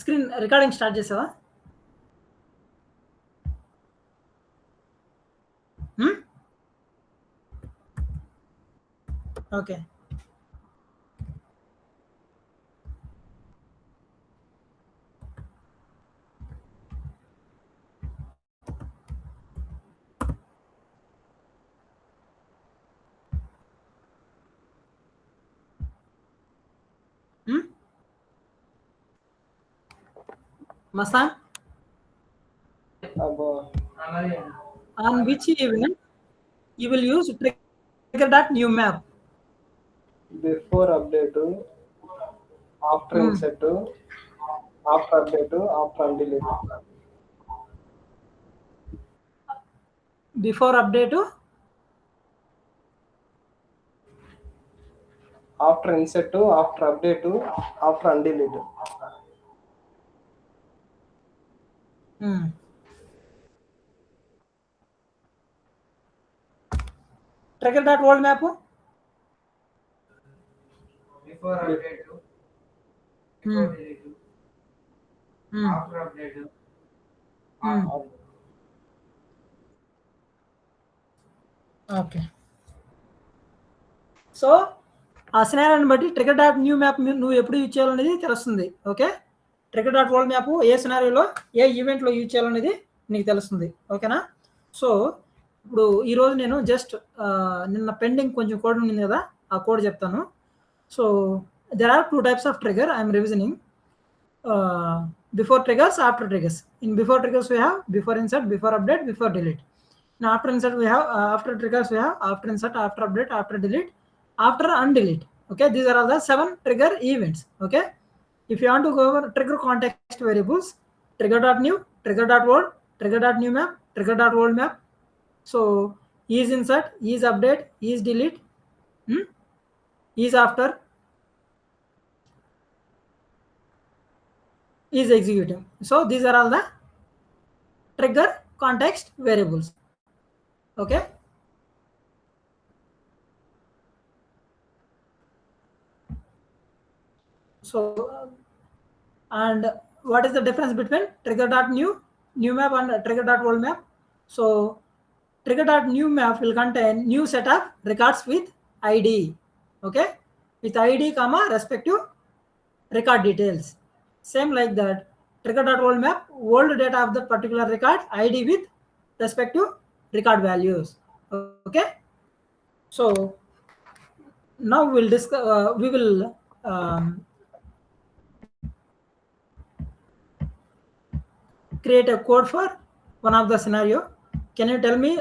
Screen recording start చేసావా? Okay. Mastan? On which event you will use trigger.new map? Before update, after insert, after update, after delete. Before update, after insert, after update, after undelete. Trigger.world map? Before update, before delete, after update, okay. So ఆ సినారియోని బట్టి trigger.new map నువ్వు ఎప్పుడు use చేయాలనేది తెలుస్తుంది. Okay. trigger.world map ఏ సినారియోలో ఏ ఈవెంట్లో use చేయాలనేది నీకు తెలుస్తుంది. ఓకేనా? సో ఇప్పుడు ఈరోజు నేను జస్ట్ నిన్న పెండింగ్ కొంచెం కోడ్ ఉంది కదా, ఆ కోడ్ చెప్తాను. So there are 2 types of trigger. I am revisioning. Before triggers, after triggers. In before triggers we have before insert, before update, before delete. Now after insert we have after triggers we have after insert, after update, after delete, after undelete. Okay, these are all the 7 trigger events. Okay, if you want to go over trigger context variables, trigger.new, trigger.world, trigger.new map, trigger.world map. So is insert, is update, is delete, is after, is executing. So these are all the trigger context variables. Okay. So and what is the difference between trigger.new, new map and trigger.world map? So trigger.new map will contain new set of records with ID. Okay, with ID comma respective record details. Same like that, trigger.world map, old data of that particular record, ID with respective record values. Okay, so now we'll discuss. We will create a code for one of the scenario. Can you tell me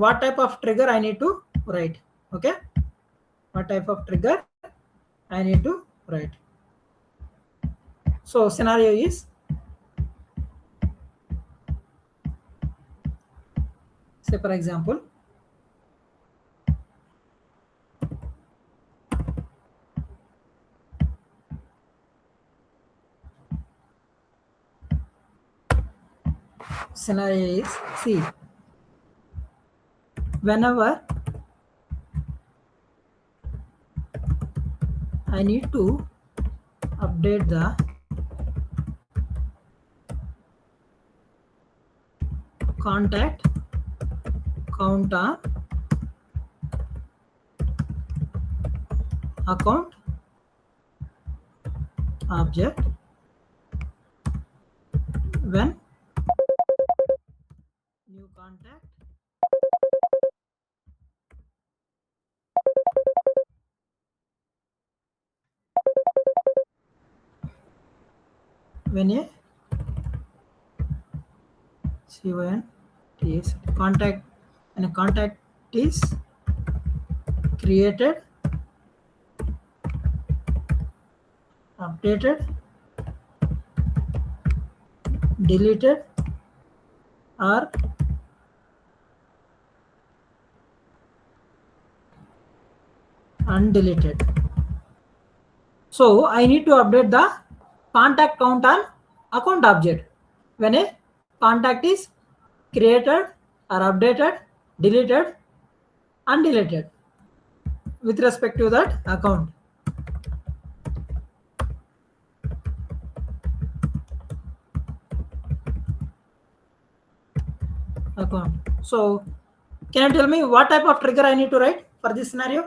what type of trigger I need to write? Okay, what type of trigger I need to write? So scenario is, say for example, scenario is, see, whenever I need to update the contact count on account object when new contact when a contact, and a contact is created, updated, deleted, or undeleted. So I need to update the contact count on account object when a contact is created or updated, deleted, undeleted with respect to that account. account. So can you tell me what type of trigger I need to write for this scenario?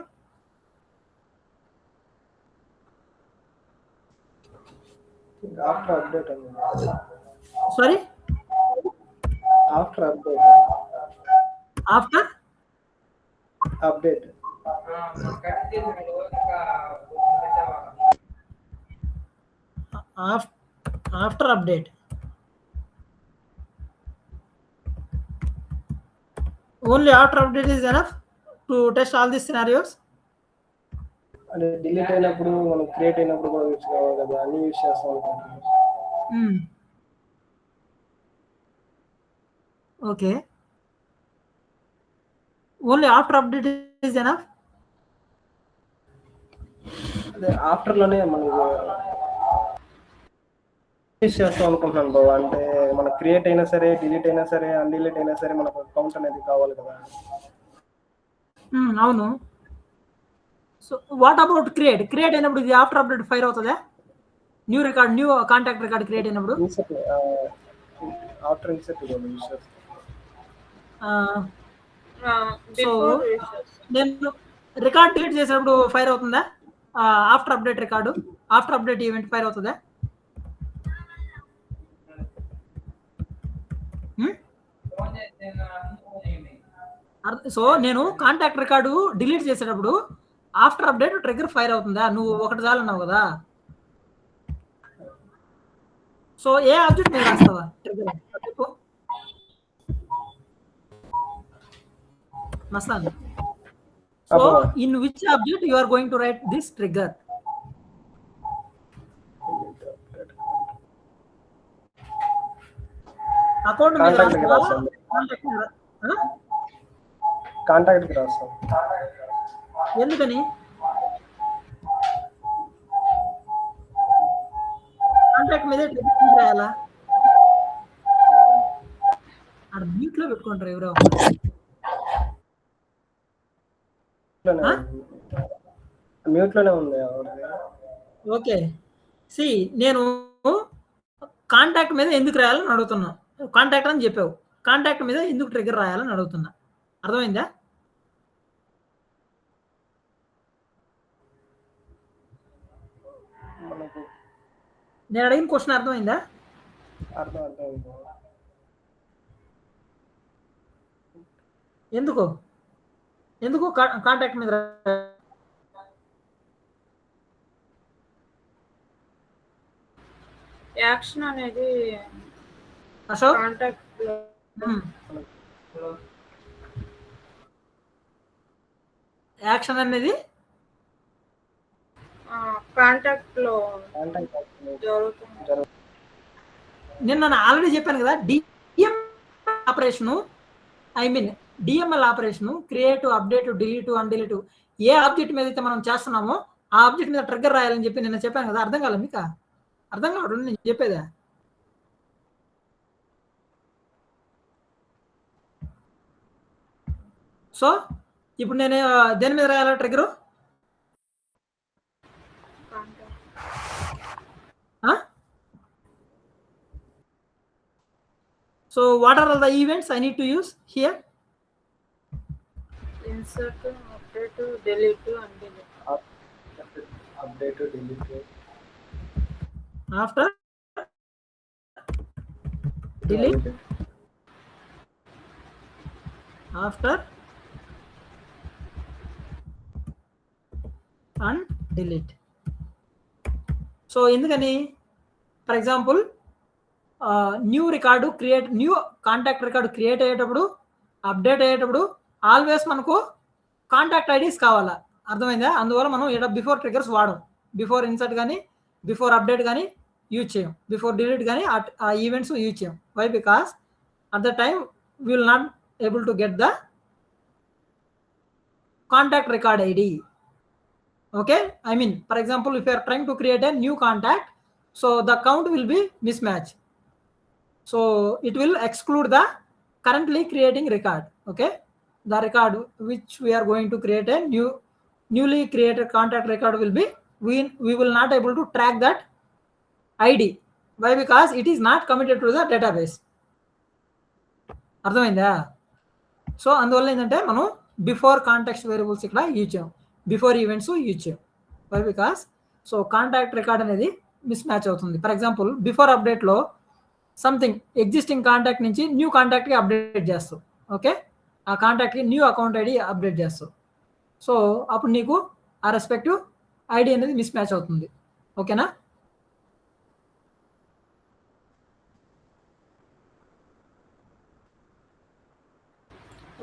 After update. Sorry, After update. after Update. Cut చేసినాడు ఇంకా పెట్టేవాళ్ళం. after update. Only after update is enough to test all these scenarios. అంటే delete అయినప్పుడు మనం create అయినప్పుడు కూడా use కావాలి కదా, అన్ని యూస్ చేస్తాం అనుకుంటున్నాం. Okay. Only after update is enough. అదే ఆఫ్టర్ లోనే మనం యూస్ చేస్తాం అనుకుంటున్నాను బాబు. అంటే మన క్రియేట్ అయినా సరే, డిలీట్ అయినా సరే, అన్డిలీట్ అయినా సరే మనకు అకౌంట్ అనేది కావాలి కదా. అవును. సో వాట్ అబౌట్ క్రియేట్ అయినప్పుడు ఇది ఆఫ్టర్ అప్డేట్ ఫైర్ అవుతుందా? న్యూ కాంటాక్ట్ రికార్డ్ క్రియేట్ అయినప్పుడు ఇన్సర్ట్ ఆఫ్టర్ ఇన్సర్ట్ యూస్ చేస్తాం. సో నేను రికార్డ్ డిలీట్ చేసినప్పుడు ఫైర్ అవుతుందా? After update record, after update event fire అవుతుందా? సో నేను కాంటాక్ట్ రికార్డు డిలీట్ చేసేటప్పుడు ఆఫ్టర్ అప్డేట్ ట్రిగ్గర్ ఫైర్ అవుతుందా? నువ్వు ఒకటి చాలు అన్నావు కదా. సో ఏ ఆబ్జెక్ట్ మీద రాస్తావా trigger? Mastan. So in which object you are going to write this trigger? Account మీద రాస్తావా? కాంటాక్ట్ కి రాస్తాం. ఎందుకని? కాంటాక్ట్ మీద రాయాలా? అక్కడ మ్యూట్ లో పెట్టుకుంటారు ఎవరో. మ్యూట్ లోనే ఉంది. ఓకే, సి నేను కాంటాక్ట్ మీద ఎందుకు రాయాలని అడుగుతున్నా. కాంటాక్ట్ అని చెప్పావు, కాంటాక్ట్ మీద ఎందుకు ట్రిగ్గర్ రాయాలని అడుగుతున్నా. అర్థమైందా? నేను అడిగిన క్వశ్చన్ అర్థమైందా? అర్థమైంది. ఎందుకు కాంటాక్ట్ మీద యాక్షన్ అనేది అశోక్ కాంటాక్ట్ యాక్షన్ అనేది కాంటాక్ట్ లో జరుగుతుంది. నేను ఆల్రెడీ చెప్పాను కదా, DM operation, I mean DML operation, create, update, delete, undelete, ఏ ఆబ్జెక్ట్ మీద అయితే మనం చేస్తున్నామో ఆ ఆబ్జెక్ట్ మీద ట్రిగ్గర్ రాయాలని చెప్పి నేను చెప్పాను కదా. అర్థం కాలేదు మీకు? అర్థం కావడం నేను చెప్పేదా? సో ఇప్పుడు నేను దేని మీద రాయాలా ట్రిగ్గరు? So what are all the events I need to use here? Insert, update, delete, undelete. Update, delete. After delete, after undelete. So ఎందుకని? For example new record create, new contact record create అయ్యేటప్పుడు, update అయ్యేటప్పుడు always మనకు contact IDs కావాలా. అర్థమైందా? అందువల్ల మనం ఇక్కడ before triggers వాడం. బిఫోర్ ఇన్సర్ట్ కానీ, బిఫోర్ అప్డేట్ కానీ యూజ్ చేయం, బిఫోర్ డిలీట్ కానీ ఆ ఈవెంట్స్ యూజ్ చేయం. Why? Because at the time we will not able to get the contact record ID. Okay, I mean, for example, if you are trying to create a new contact, so the count will be mismatch, so it will exclude the currently creating record. Okay, the record which we are going to create a newly created contact record will be, we will not able to track that ID. Why? Because it is not committed to the database. అర్థమైందా? So అందువల్ల ఏంటంటే మనం before context variables ఇక్కడ use చేయం, before events use చేయం. Why? Because so contact record అనేది mismatch అవుతుంది. For example before అప్డేట్లో సంథింగ్ ఎగ్జిస్టింగ్ కాంటాక్ట్ నుంచి న్యూ కాంటాక్ట్కి అప్డేట్ చేస్తావు. ఓకే, ఆ కాంటాక్ట్కి న్యూ అకౌంట్ ఐడి అప్డేట్ చేస్తావు. సో అప్పుడు నీకు ఆ రెస్పెక్టివ్ ఐడి అనేది మిస్ మ్యాచ్ అవుతుంది. ఓకేనా?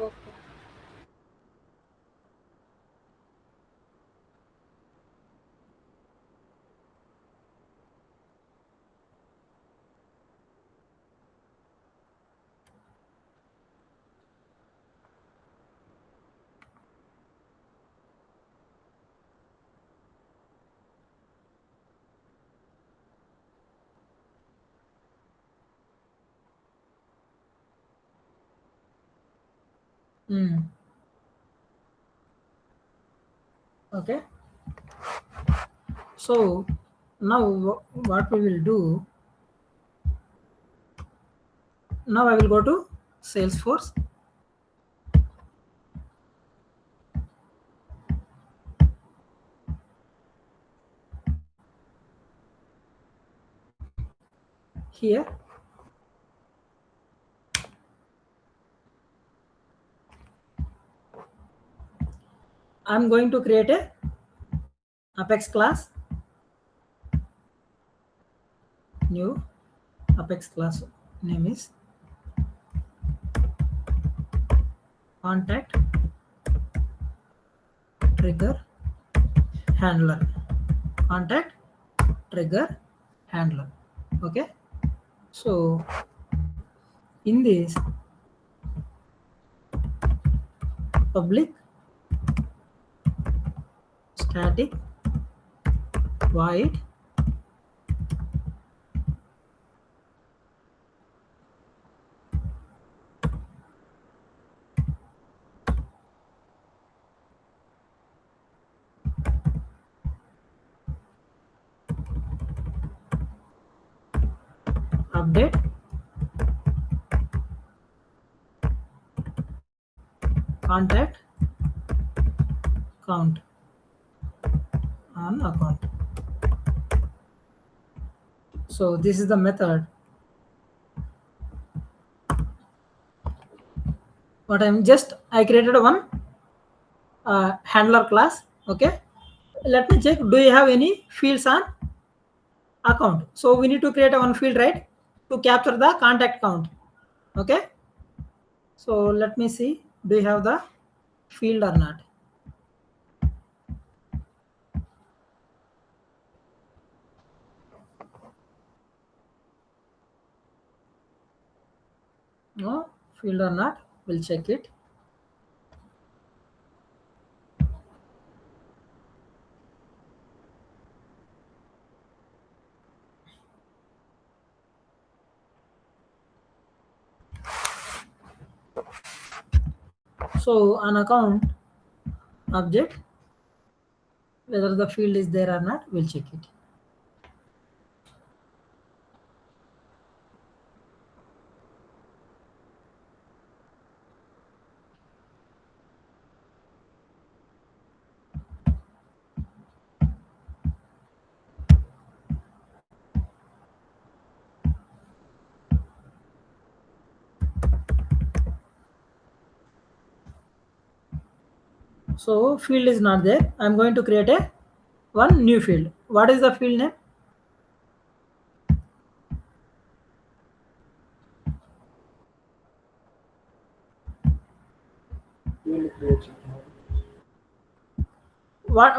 Okay. Okay. So now what we will do, now I will go to Salesforce. Here I'm going to create a Apex class, new Apex class name is contact trigger handler, contact trigger handler. Okay, so in this public static void update contact count on account. So this is the method. What I created one handler class. Okay, let me check, do you have any fields on account? So we need to create a one field, right, to capture the contact count. Okay, so let me see, do you have the field or not? No field or not, we'll check it. So on account object, whether the field is there or not, we'll check it. So field is not there. I'm going to create a one new field. What is the field name? వీళ్ళు create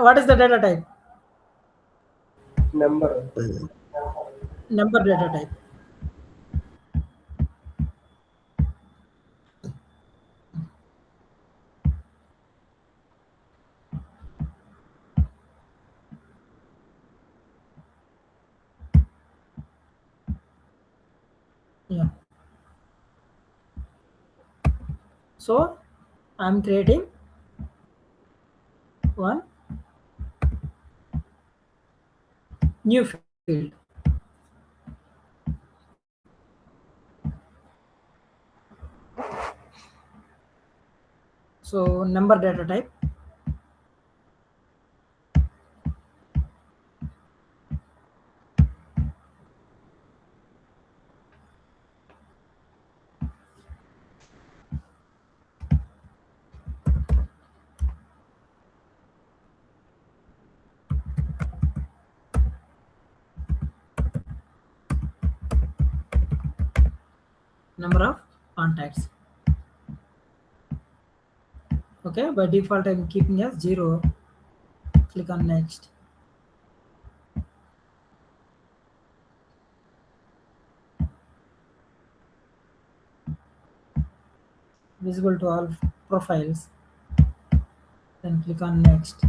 What is the data type? Number Number data type. Yeah. So I'm creating one new field. So number data type. Number of contacts. Okay, by default I'm keeping as 0. Click on next. Visible to all profiles. Then click on next.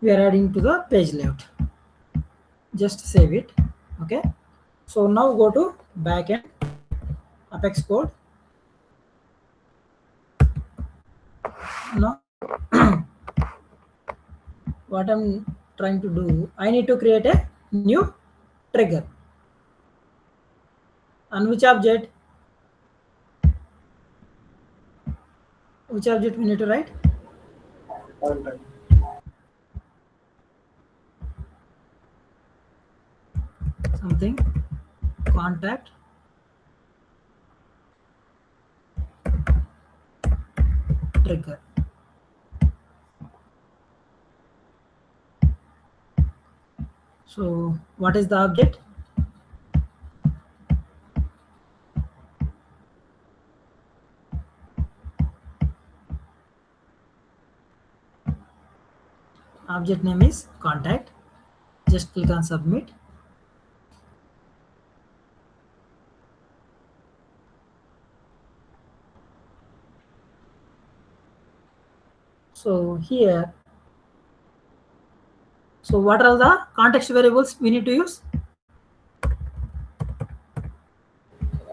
We are adding to the page layout. Just save it. Okay, so now go to backend, Apex code. Now what I'm trying to do, I need to create a new trigger. And which object? Which object we need to write? Contact. Something contact trigger. So what is the object? Object name is contact. Just click on submit. So here, so what are the context variables we need to use?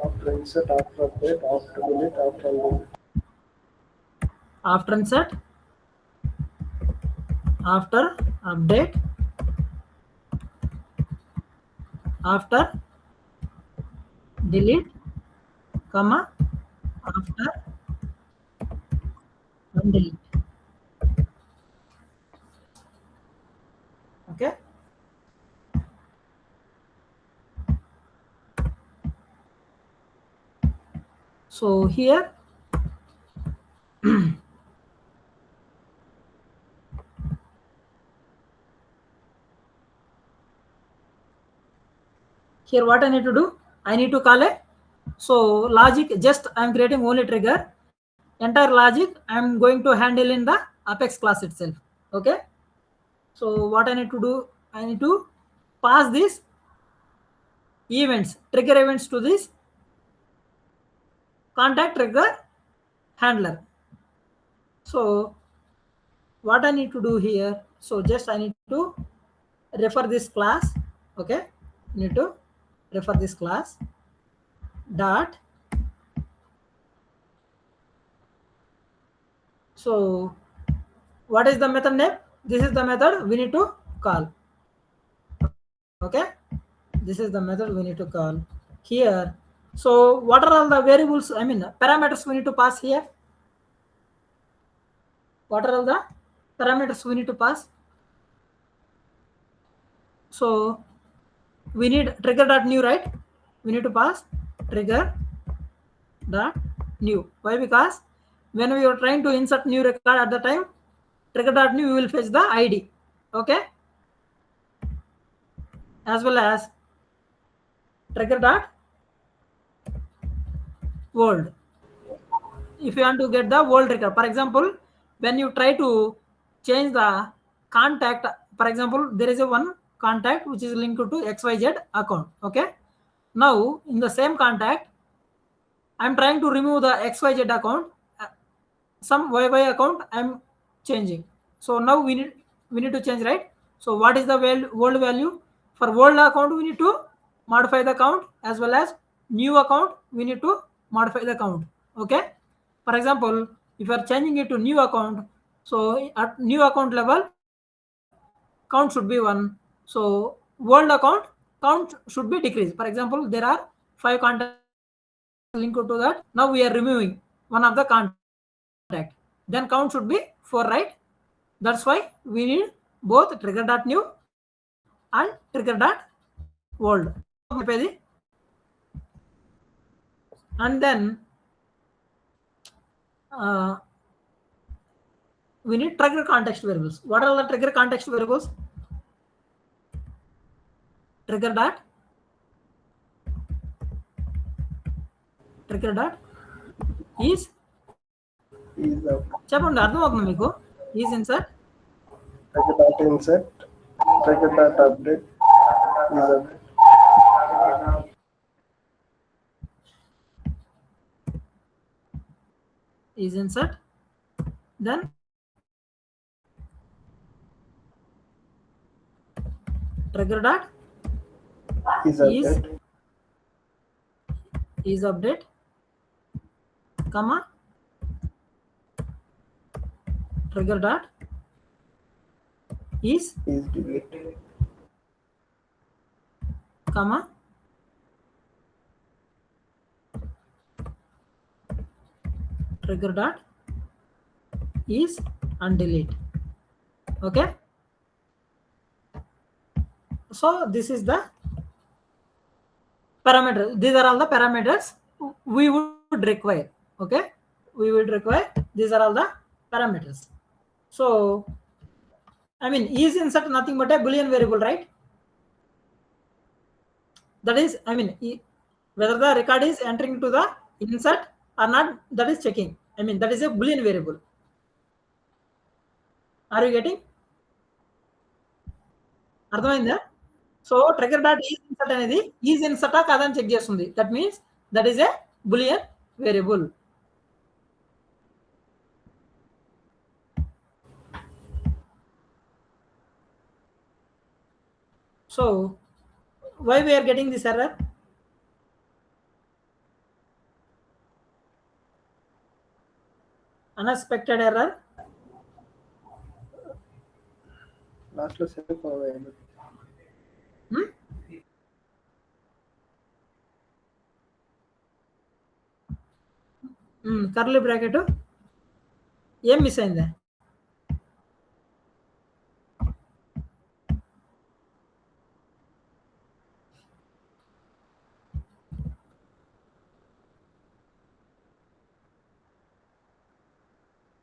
After insert, after update, after delete, after undo. After insert, after update, after delete, comma, after undelete. Okay. So here here what I need to do, I need to call a, so logic, just I'm creating only trigger. Entire logic I'm going to handle in the Apex class itself. Okay, so what I need to do, I need to pass these events, trigger events, to this contact trigger handler. So what I need to do here, so just I need to refer this class. Okay, need to refer this class dot. So what is the method name? This is the method we need to call. Okay, this is the method we need to call here. So what are all the variables, I mean parameters we need to pass here? What are all the parameters we need to pass? So we need trigger.new, right? We need to pass trigger.new. Why? Because when we are trying to insert new record at the time, trigger.new will fetch the ID. Okay, as well as trigger.world. If you want to get the world record, for example, when you try to change the contact, for example, there is a one contact which is linked to XYZ account. Okay, now in the same contact, I'm trying to remove the XYZ account, some YY account I'm changing. So now we need to change, right? So what is the world value? For world account we need to modify the count, as well as new account we need to modify the count. Okay, for example, if you are changing it to new account, so at new account level count should be 1. So world account count should be decreased. For example, there are 5 contacts link to that. Now we are removing one of the contact. Then count should be 4, right? That's why we need both trigger.new and trigger.old. And then we need trigger context variables. What are the trigger context variables? Trigger dot is చెప్పండి అర్థమవుతుంది మీకు is insert trigger dot insert, trigger dot update, is update. is insert, then trigger dot Is update. is update, comma trigger dot is delete. comma trigger dot is and delete. Okay, so this is the parameter. These are all the parameters we would require. Okay, we would require, these are all the parameters. So I mean, is insert nothing but a boolean variable, right? That is, I mean, whether the record is entering to the insert or not, that is checking. I mean, that is a boolean variable. Are you getting? అర్థమైందా? So trigger dot is insert అనేది is ఇన్సర్టా కాదని check చేస్తుంది. That means that is a Boolean variable. So why we are getting this error? Unexpected error. Last లో semicolon. Curly bracket ఏం miss అయిందా?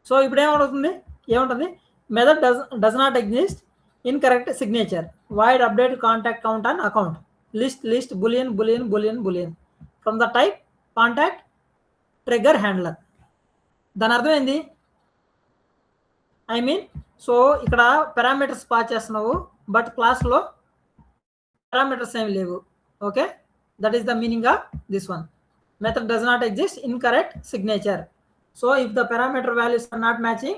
So ఇప్పుడు ఏముంటుంది? Method does not exist, incorrect signature, void update contact count on account, list boolean from the type contact trigger handler. దాని అర్థం ఏంది? I mean, so ఇక్కడ parameters pass చేస్తున్నావు, బట్ క్లాస్లో పారామీటర్స్ ఏమి లేవు. Okay, that is the meaning of this one. Method does not exist, incorrect signature. So if the parameter values are not matching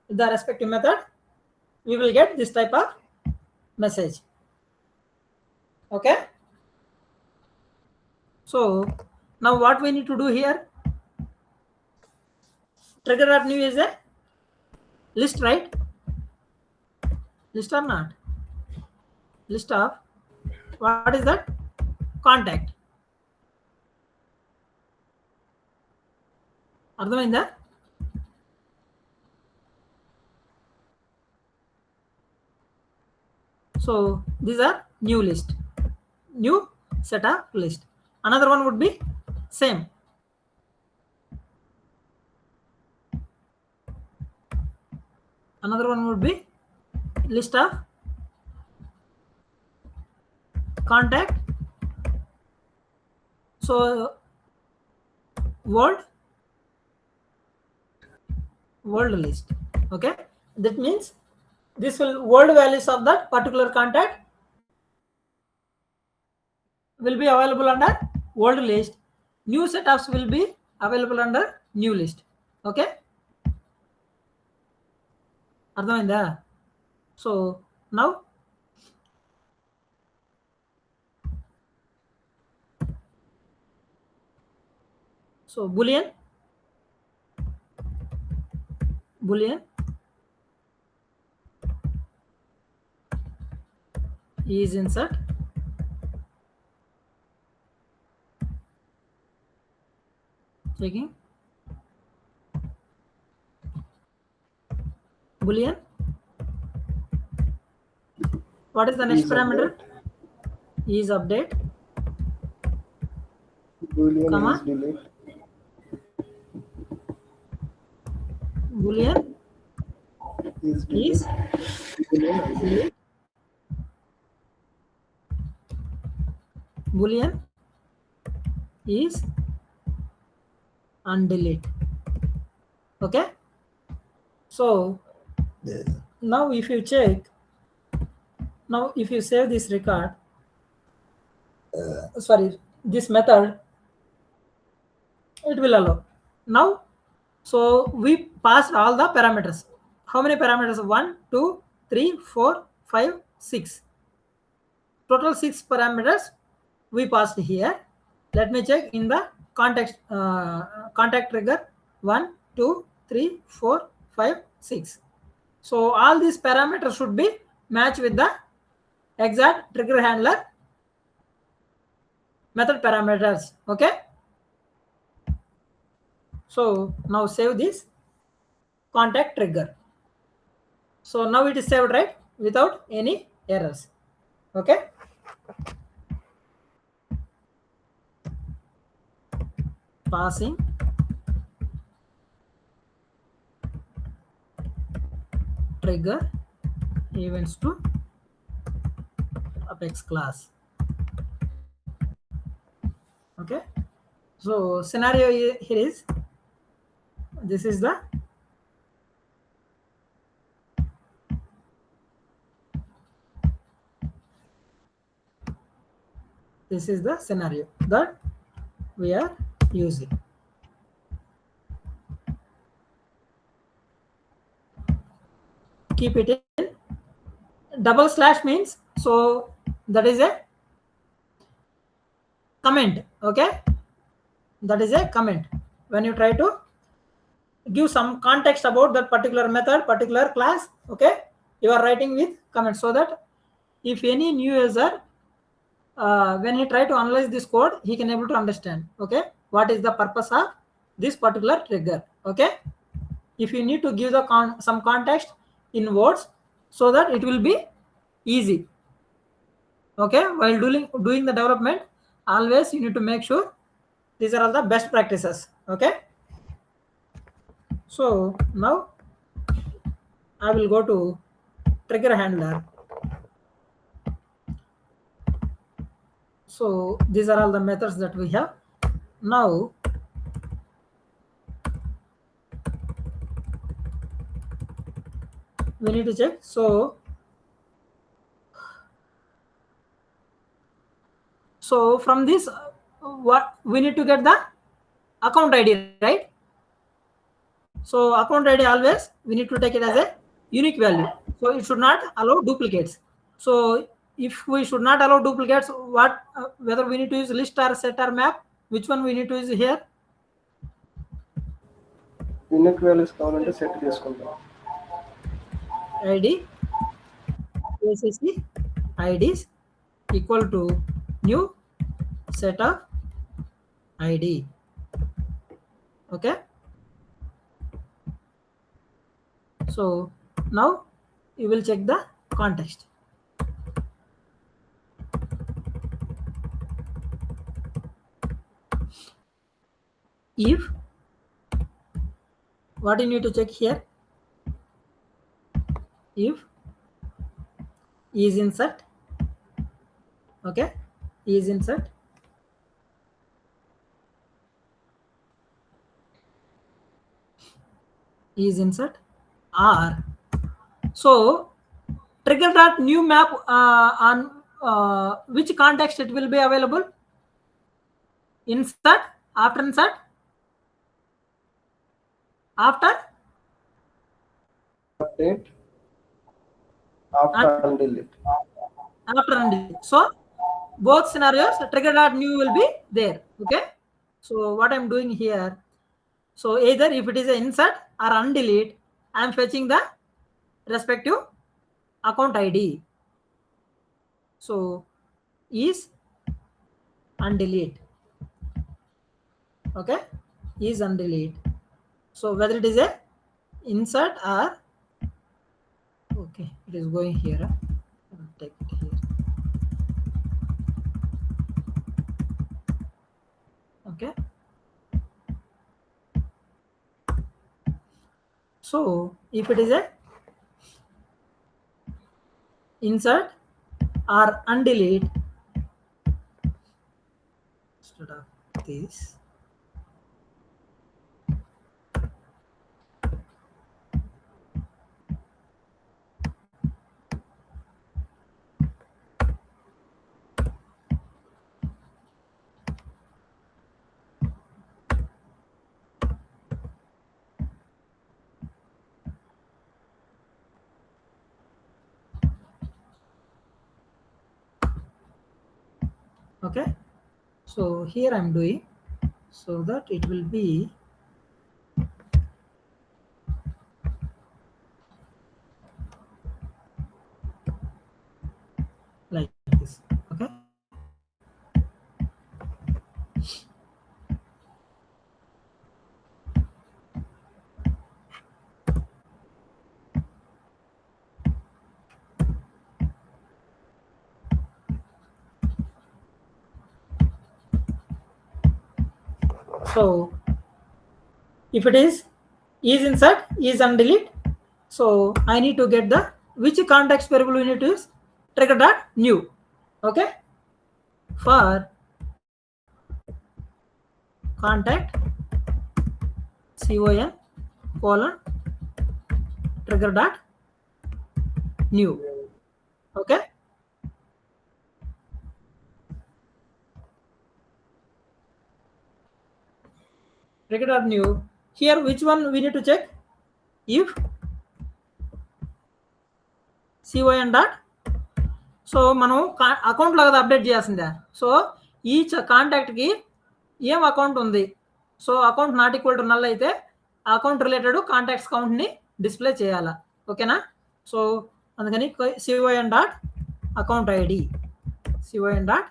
with the respective method, we will get this type of message. Okay, so now what we need to do here, trigger.new is a list, right? List or not? List of what is that? Contact. అర్థమైందా? So these are new list, new set of list. Another one would be same. Another one would be list of contact. So world list. Okay, that means this will world values of that particular contact will be available under world list. New setups will be available under new list. Okay, అర్థమైందా? So now so boolean is insert, Checking. Boolean. What is the next Is parameter? update. Is update. Boolean Comma. is delete. Boolean Is is delete. Boolean is delete. Boolean is undelete. Okay. So now if you check, now if you save this record, sorry, this method, it will allow. Now, so we passed all the parameters. How many parameters? 1, 2, 3, 4, 5, 6. Total 6 parameters we passed here. Let me check in the context contact trigger. 1, 2, 3, 4, 5, 6. So all these parameters should be matched with the exact trigger handler method parameters. Okay. So now save this contact trigger. So now it is saved, right, without any errors. Okay. Passing trigger events to Apex class. Okay. So scenario here is, this is the scenario that we are using. Keep it in double slash means, so that is a comment. Okay, that is a comment. When you try to give some context about that particular method, particular class, okay, you are writing with comment, so that if any new user when he try to analyze this code, he can able to understand, okay, what is the purpose of this particular trigger. Okay, if you need to give the some context in words, so that it will be easy. Okay, while doing the development, always you need to make sure these are all the best practices. Okay, so now I will go to trigger handler. So these are all the methods that we have. Now we need to check. So from this, what we need to get the account ID, right? So account ID, always we need to take it as a unique value. So it should not allow duplicates. So if we should not allow duplicates, what whether we need to use list or set or map, which one we need to use here? Unique values కావాలంటే set చేసుకుంటాం. ID ACC IDs equal to new set of ID. Okay. So now you will check the context. If what you need to check here, if is insert, okay, is insert, is insert, or so trigger dot new map on which context it will be available? Insert, after insert, after Update after undelete. After undelete. So both scenarios, trigger dot new will be there. Okay. So what I'm doing here, so either if it is an insert or undelete, I'm fetching the respective account ID. So is undelete. Okay. is undelete. So whether it is a insert or okay, it is going here. I'll take it here. Okay. So if it is a insert or undelete instead of this, okay. So here I'm doing so that it will be like this. Okay. So if it is insert, is undelete, so I need to get the which context variable we need to use, trigger dot new. Okay. For contact con colon trigger dot new. Okay. Trigger dot new. Here which one we need to check? If con dot, so మనం అకౌంట్లో కదా update చేయాల్సిందే. So each కాంటాక్ట్కి ఏం account ఉంది, so account not equal to null అయితే ఆ account related contacts కౌంట్ని display చేయాలా. ఓకేనా. సో అందుకని con dot account ID, con dot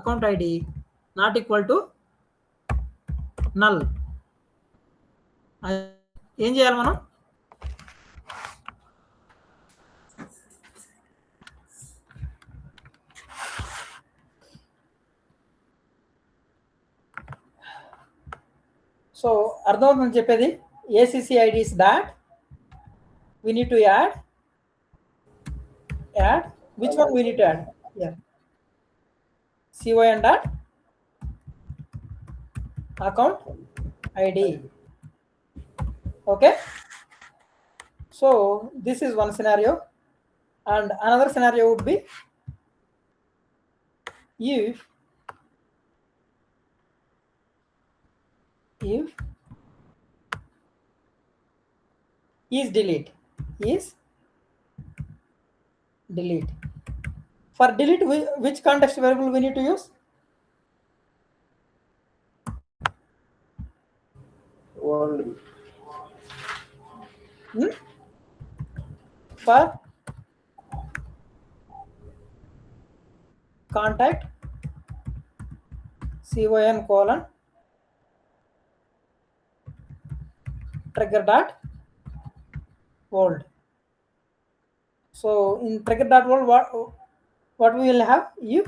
account ID not equal to null. ఏం చేయాలి మనం? సో అర్థమవుతుందని చెప్పేది. ACC IDs dot we need to add which one we need to add here, con dot account id. Okay. So this is one scenario, and another scenario would be if is delete. For delete, which context variable we need to use? World. For contact con colon trigger dot world. So in trigger dot world, what we will have? If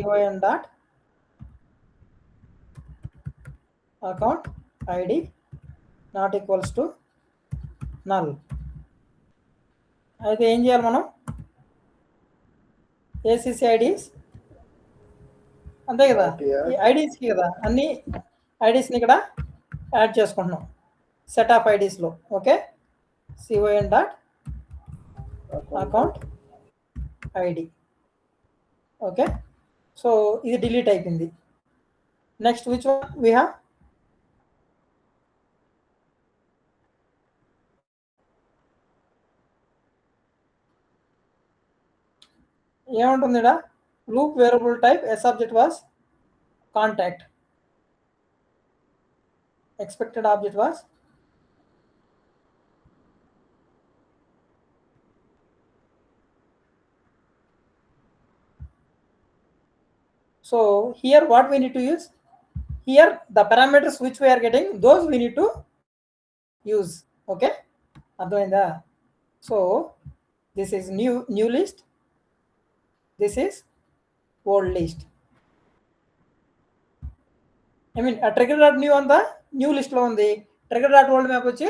con dot account id not equals to null. అయితే ఏం చేయాలి మనం? ACC IDs అంతే కదా, ఈ ఐడీస్కి కదా, అన్ని ఐడీస్ని ఇక్కడ యాడ్ చేసుకుంటున్నాం సెట్ ఆఫ్ ఐడీస్లో. Okay. con dot account ID. Okay. So ఇది డిలీట్ అయిపోయింది. Next which one we have? ఏముంటుంది ఇక్కడ? Loop variable type S object was contact, expected object was So here what we need to use, here the parameters which we are getting, those we need to use. Okay, అర్థమైందా? So this is new list, this is old list. I mean a trigger dot new on the new list లో ఉంది, trigger dot old map వచ్చి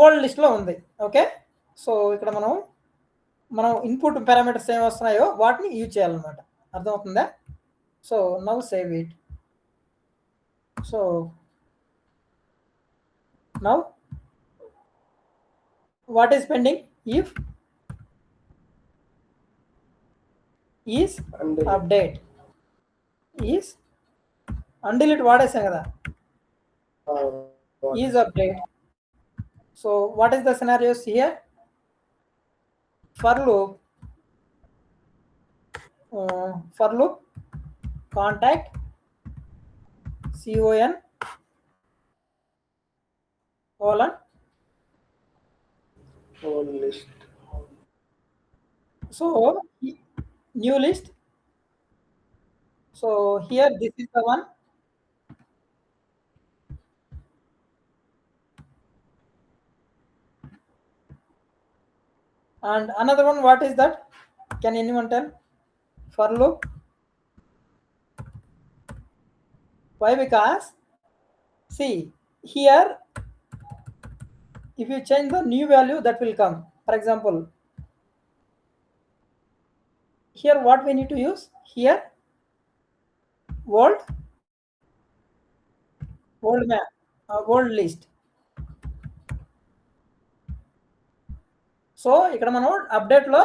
old list లో ఉంది. Okay, so ఇక్కడ మనం input parameters ఏమి వస్తున్నాయో వాటిని యూజ్ చేయాలన్నమాట. అర్థమవుతుందా? So now save it. So now what is pending? If is update is undelete వాడేసాం కదా, is update. So what is the scenarios here? For loop contact con colon old list. So new list. So here this is the one. And another one, what is that? Can anyone tell? For loop. Why? Because see here, if you change the new value, that will come. For example, here what we need to use? Here old map, old list. So ఇక్కడ మనం update లో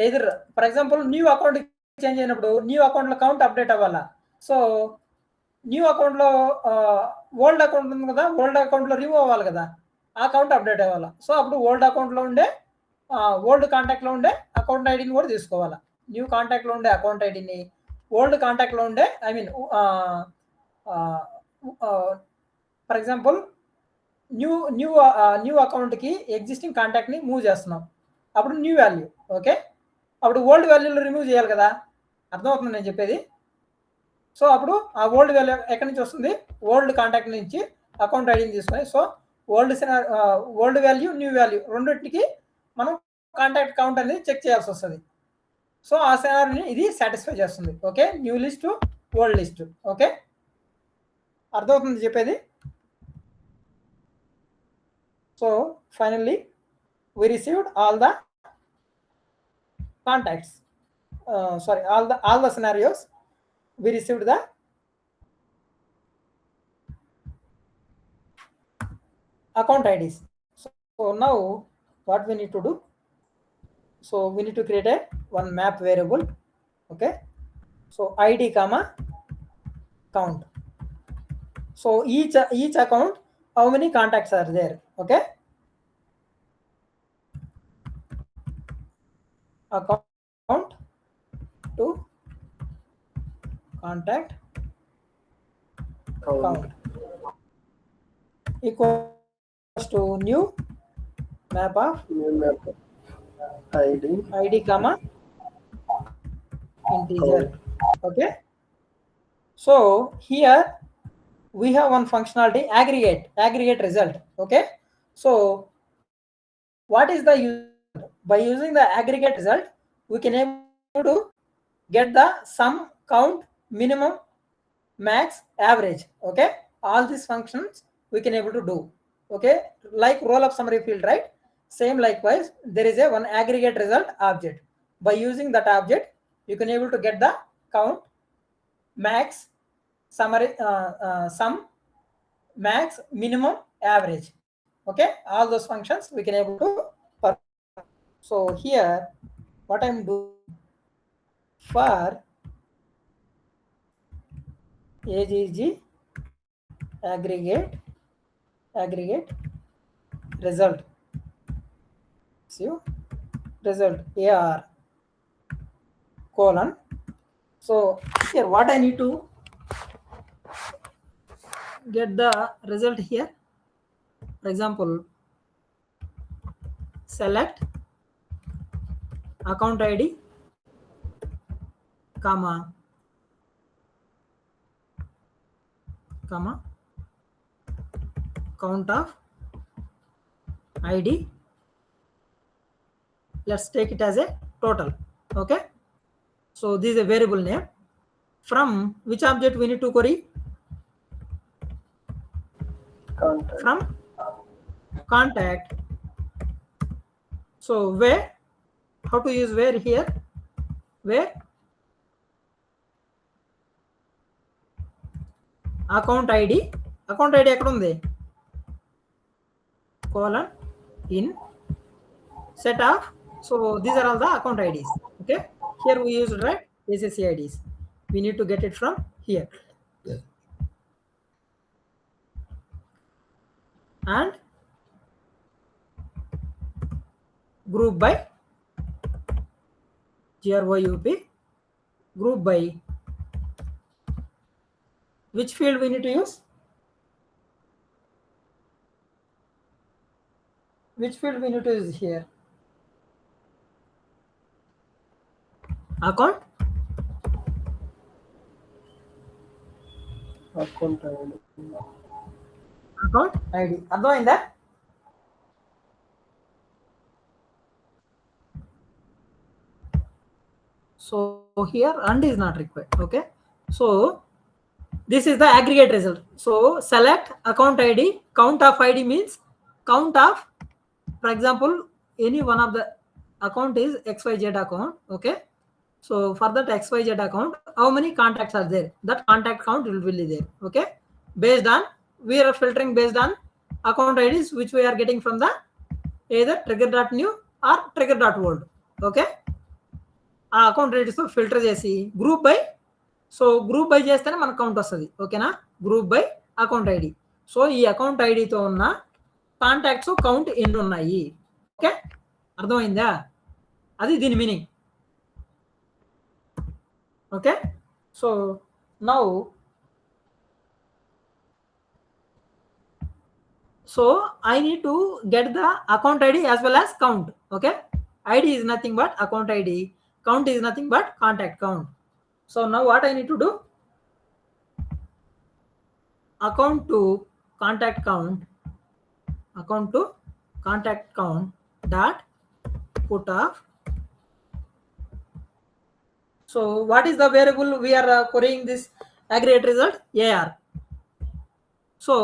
ఎదుర్ for example new account change అయినప్పుడు new account లో count update అవ్వాలా. So new account లో old account ఉంది కదా, ఓల్డ్ అకౌంట్ లో రిమూవ్ అవ్వాలి కదా, ఆ అకౌంట్ అప్డేట్ అవ్వాలా. సో అప్పుడు ఓల్డ్ అకౌంట్ లో ఉండే ఓల్డ్ కాంటాక్ట్ లో ఉండే అకౌంట్ ఐడిని కూడా తీసుకోవాలా. న్యూ కాంటాక్ట్ లో ఉండే అకౌంట్ ఐడిని ఓల్డ్ కాంటాక్ట్ లో ఉండే, I mean for example new account కి ఎగ్జిస్టింగ్ కాంటాక్ట్ ని మూవ్ చేస్తున్నాం, అప్పుడు న్యూ వాల్యూ. ఓకే, అప్పుడు ఓల్డ్ వాల్యూలో రిమూవ్ చేయాలి కదా, అర్థమవుతుంది నేను చెప్పేది. సో అప్పుడు ఆ ఓల్డ్ వాల్యూ ఎక్కడి నుంచి వస్తుంది? ఓల్డ్ కాంటాక్ట్ నుంచి అకౌంట్ ఐడిని తీసుకొని, so old value new value రెండింటికి మనం కాంటాక్ట్ కౌంట్ అనేది చెక్ చేయాల్సి వస్తుంది. సో ఆ సినారియోని ఇది సాటిస్ఫై చేస్తుంది. Okay, new list old list. Okay, అర్థమవుతుంది చెప్పేది. So finally we received all the contacts, all the scenarios. We received the account IDs. So now what we need to do? So we need to create one map variable. Okay, so ID comma count. So each account, how many contacts are there? Okay, account to contact count equals to new map ID comma integer. Okay, so here we have one functionality, aggregate result. Okay, so what is the use? By using the aggregate result, we can able to get the sum, count, minimum, max, average. Okay, all these functions we can able to do. Okay, like roll up summary field, right? Same likewise, there is a one aggregate result object. By using that object, you can able to get the count, max, summary, sum, max, minimum, average. Okay, all those functions we can able to perform. So here what I'm doing for AGG aggregate result, see result AR colon. So here what I need to get the result here. For example, select account ID comma count of id, let's take it as a total. Okay, so this is a variable name. From which object we need to query? Contact. From contact. So where, how to use where here? Where account id ఎక్కడ ఉంది? colon in set of, so these are all the account IDs. Okay, here we use, right, SSC IDs. We need to get it from here. And group by GROUP, group by which field we need to use? Which field we need to use here? Account account account ID. అర్థమైందా? So here and is not required. Okay, so this is the aggregate result. So select account ID. Count of ID means count of, for example, any one of the account is XYZ account. Okay, so for that XYZ account, how many contacts are there? That contact count will be there. Okay, based on, we are filtering based on account IDs which we are getting from the either trigger.new or trigger.old. Okay, ఆ account IDs filter చేసి group by, so group by చేస్తేనే మనకు count వస్తుంది. ఓకేనా, group by account ID. So ఈ account ఐడితో ఉన్న contacts count ఎన్ని ఉన్నాయి? ఓకే, అర్థమైందా? అది దీని meaning. Okay, so now so I need to get the account ID as well as count. Okay, ID is nothing but account ID, count is nothing but contact count. So now what I need to do? Account to contact count, account to contact count dot put of. So what is the variable we are querying this aggregate result? AR. So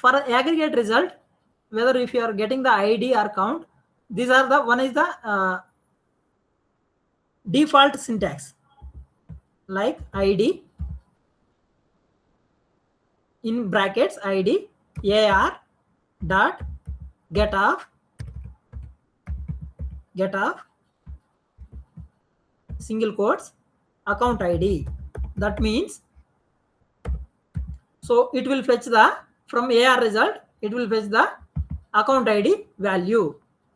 for aggregate result, whether if you are getting the ID or count, these are the, one is the default syntax, like ID in brackets ID AR dot get of single quotes account ID. That means, so it will fetch the, from AR result, it will fetch the account ID value.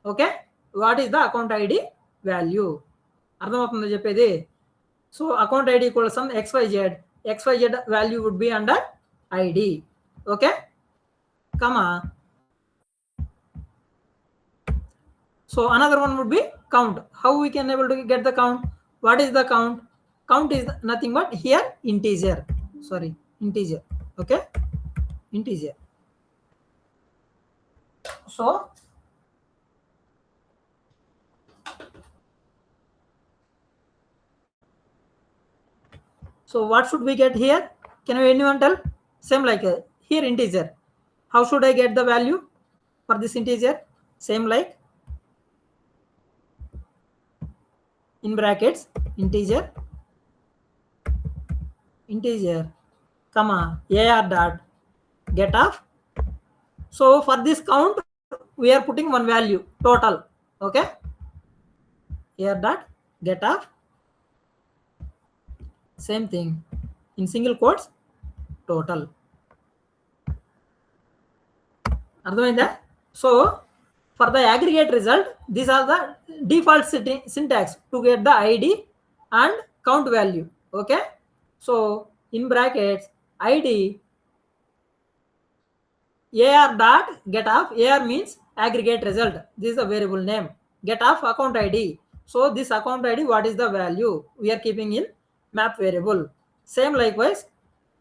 Okay, what is the account ID value? అర్థమవుతుందో చెప్పేది? So account ID equals some XYZ value would be under ID. Okay, comma, so another one would be count. How we can able to get the count? What is the count? Count is nothing but here integer. Okay, integer. So what should we get here? Can anyone tell? Same like here integer. How should I get the value for this integer? Same like in brackets integer comma AR dot get of. So for this count we are putting one value total. Okay, AR dot get of, same thing in single quotes total. అర్థమైందా? So for the aggregate result, these are the default syntax to get the ID and count value. Okay, so in brackets ID AR dot get of, AR means aggregate result, this is a variable name, get of account ID. So this account ID, what is the value we are keeping in map variable. Same likewise,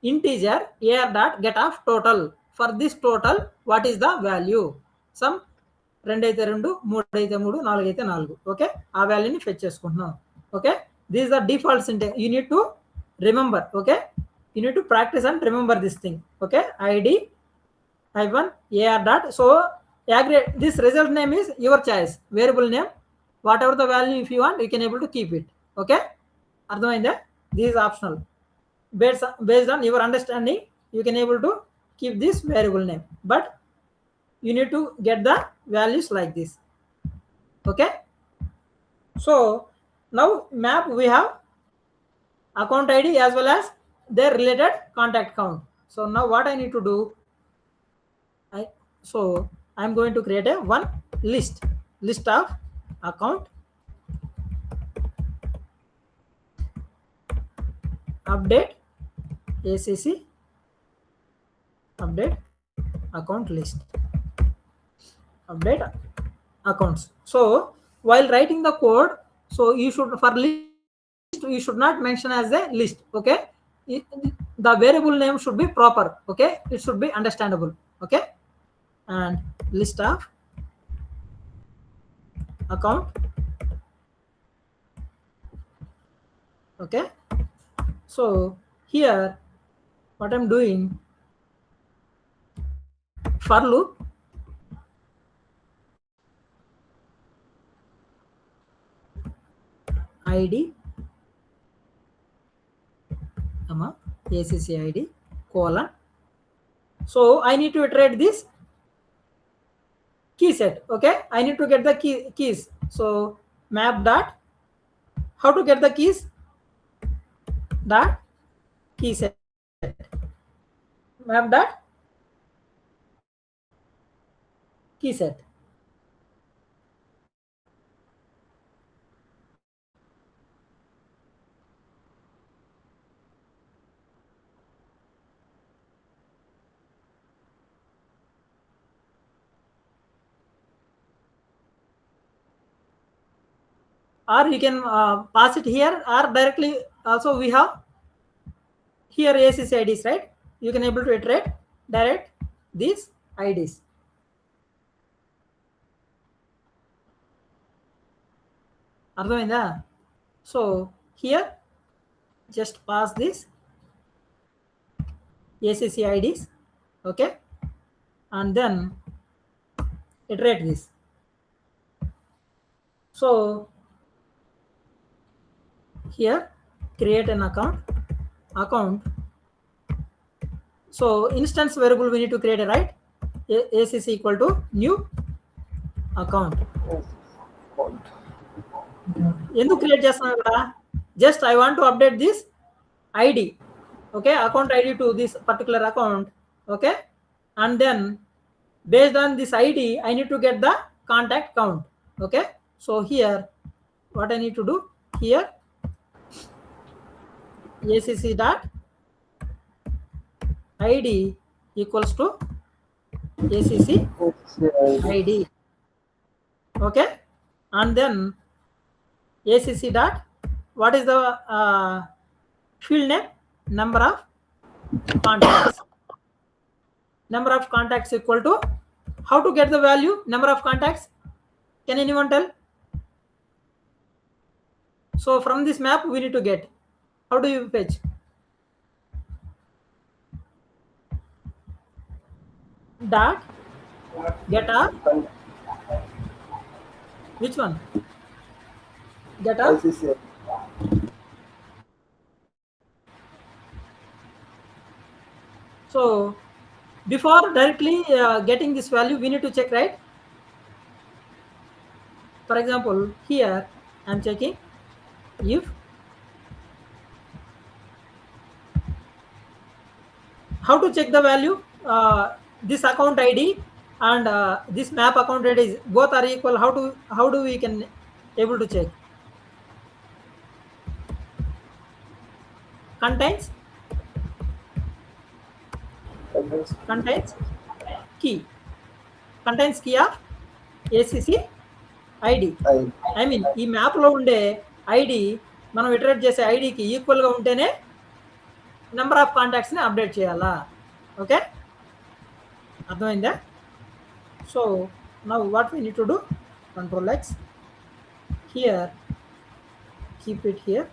integer ar dot get of total. For this total, what is the value? Some 2 అయితే 2, 3 అయితే 3, 4 అయితే 4. Okay, ఆ వాల్యూని fetch చేసుకుంటున్నాం. Okay, this is the default syntax. You need to remember. Okay, you need to practice and remember this thing. Okay, id hyphen ar dot. So this result name is your choice, variable name, whatever the value if you want you can able to keep it. Okay, ardhamainda, this is optional. Based on your understanding you can able to keep this variable name, but you need to get the values like this. Okay, so now map we have account id as well as their related contact count. So now what I need to do, I'm going to create a one list of account update acc update account list, update accounts. So while writing the code, so you should, for list you should not mention as a list. Okay, the variable name should be proper. Okay, it should be understandable. Okay, and list of account. Okay, so here what I'm doing, for loop id acc id colon. So I need to iterate this key set. Okay, I need to get the keys. So map dot, how to get the keys, dot key set, map dot key set. Or you can pass it here, or directly also we have here acc ids, right? You can able to iterate direct these ids. Ardhamainda? So here just pass this acc ids. Okay, and then iterate this. So here create an account. So instance variable we need to create, right? acc equal to new account. Endu create chestunna kada, just I want to update this id. Okay, account id to this particular account. Okay, and then based on this id I need to get the contact count. Okay, so here what I need to do, here acc dot id equals to acc id. Okay, and then acc dot, what is the field name, number of contacts. Number of contacts equal to, how to get the value number of contacts, can anyone tell? So from this map we need to get, how do you fetch? Dot get up, which one? Get up so before directly getting this value we need to check, right? For example here I'm checking if how to check the value, this account id and this map account id is both are equal. How do we can able to check? Contains key, contains key of acc ID I mean ఈ మ్యాప్లో ఉండే ID మనం iterate చేసే ఐడికి ఈక్వల్గా ఉంటేనే number of కాంటాక్ట్స్ని update చేయాలా. Okay, అర్థమైందా? So now what we need to do, Control X, here keep it here,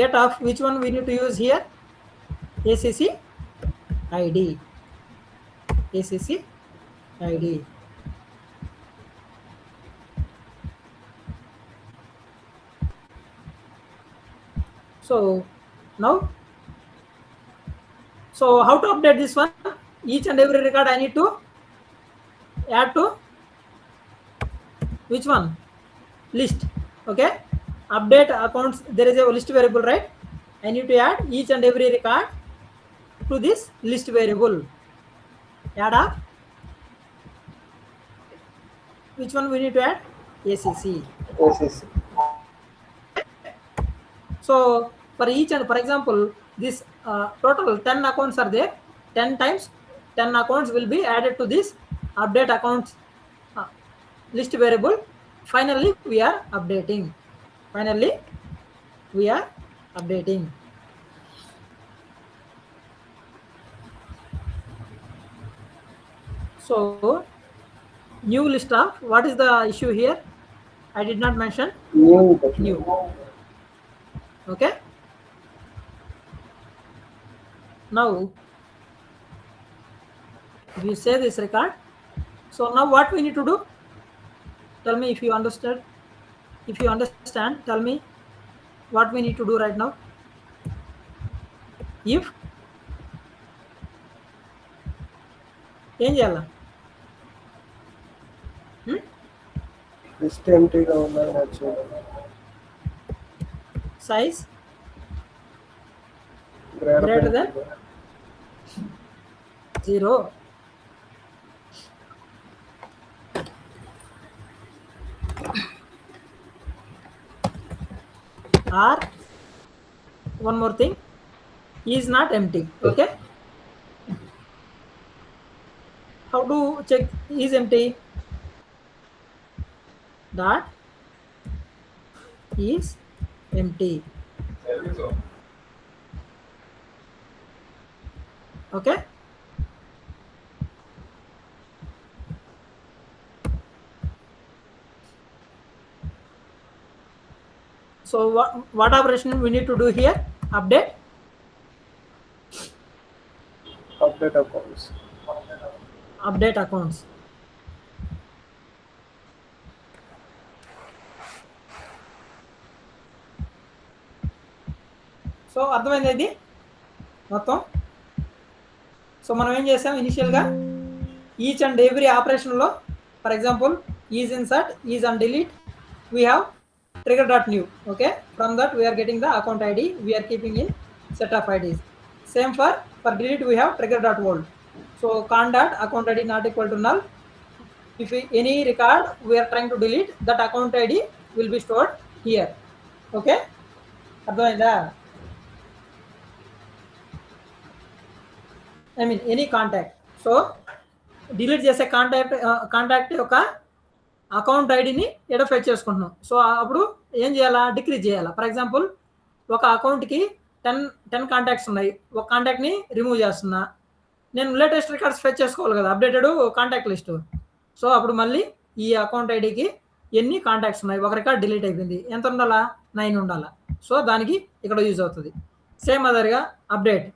get off. Which one we need to use here? ACC ID, ACC ID. So now, so how to update this one? Each and every record I need to add to which one? List. Okay, update accounts, there is a list variable, right? I need to add each and every record to this list variable. Add up. Which one we need to add? ACC. So for each and, for example, this total 10 accounts are there. 10 times 10 accounts will be added to this update accounts list variable. Finally we are updating. So new list of, what is the issue here? I did not mention new. Okay, now if you say this record, so now what we need to do? Tell me if you understood. If you understand, tell me what we need to do right now. If ఏం చేయాలా? List ఎంటీగా ఉందని వచ్చింది. Size greater than 0. Or one more thing, is not empty. Okay, how to check is empty? Dot is empty. Okay, so what operation we need to do here? Update accounts. So అర్థమైంది ఇది మొత్తం. So మనం ఏం చేసాం ఇనిషియల్గా each and every ఆపరేషన్లో, for example is insert, is and delete, we have trigger.new. okay, from that we are getting the account id, we are keeping in set of ids. Same for delete we have trigger.old. so con.account id not equal to null. If any record we are trying to delete, that account id will be stored here. okay, అర్థమైందా? I mean any contact. so delete చేసే contact యొక్క account ఐడిని ఎడ fetch చేసుకుంటున్నాం. So అప్పుడు ఏం చేయాలా? Decrease చేయాలా. ఫర్ ఎగ్జాంపుల్ ఒక అకౌంట్కి 10 కాంటాక్ట్స్ ఉన్నాయి, ఒక కాంటాక్ట్ని రిమూవ్ చేస్తున్నా, నేను లేటెస్ట్ రికార్డ్స్ ఫెచ్ చేసుకోవాలి కదా, అప్డేటెడ్ కాంటాక్ట్ లిస్టు. సో అప్పుడు మళ్ళీ ఈ అకౌంట్ ఐడికి ఎన్ని కాంటాక్ట్స్ ఉన్నాయి, ఒక రికార్డ్ డిలీట్ అయిపోయింది, ఎంత ఉండాలా? 9 ఉండాలా. సో దానికి ఇక్కడ యూజ్ అవుతుంది. సేమ్ అదర్గా అప్డేట్,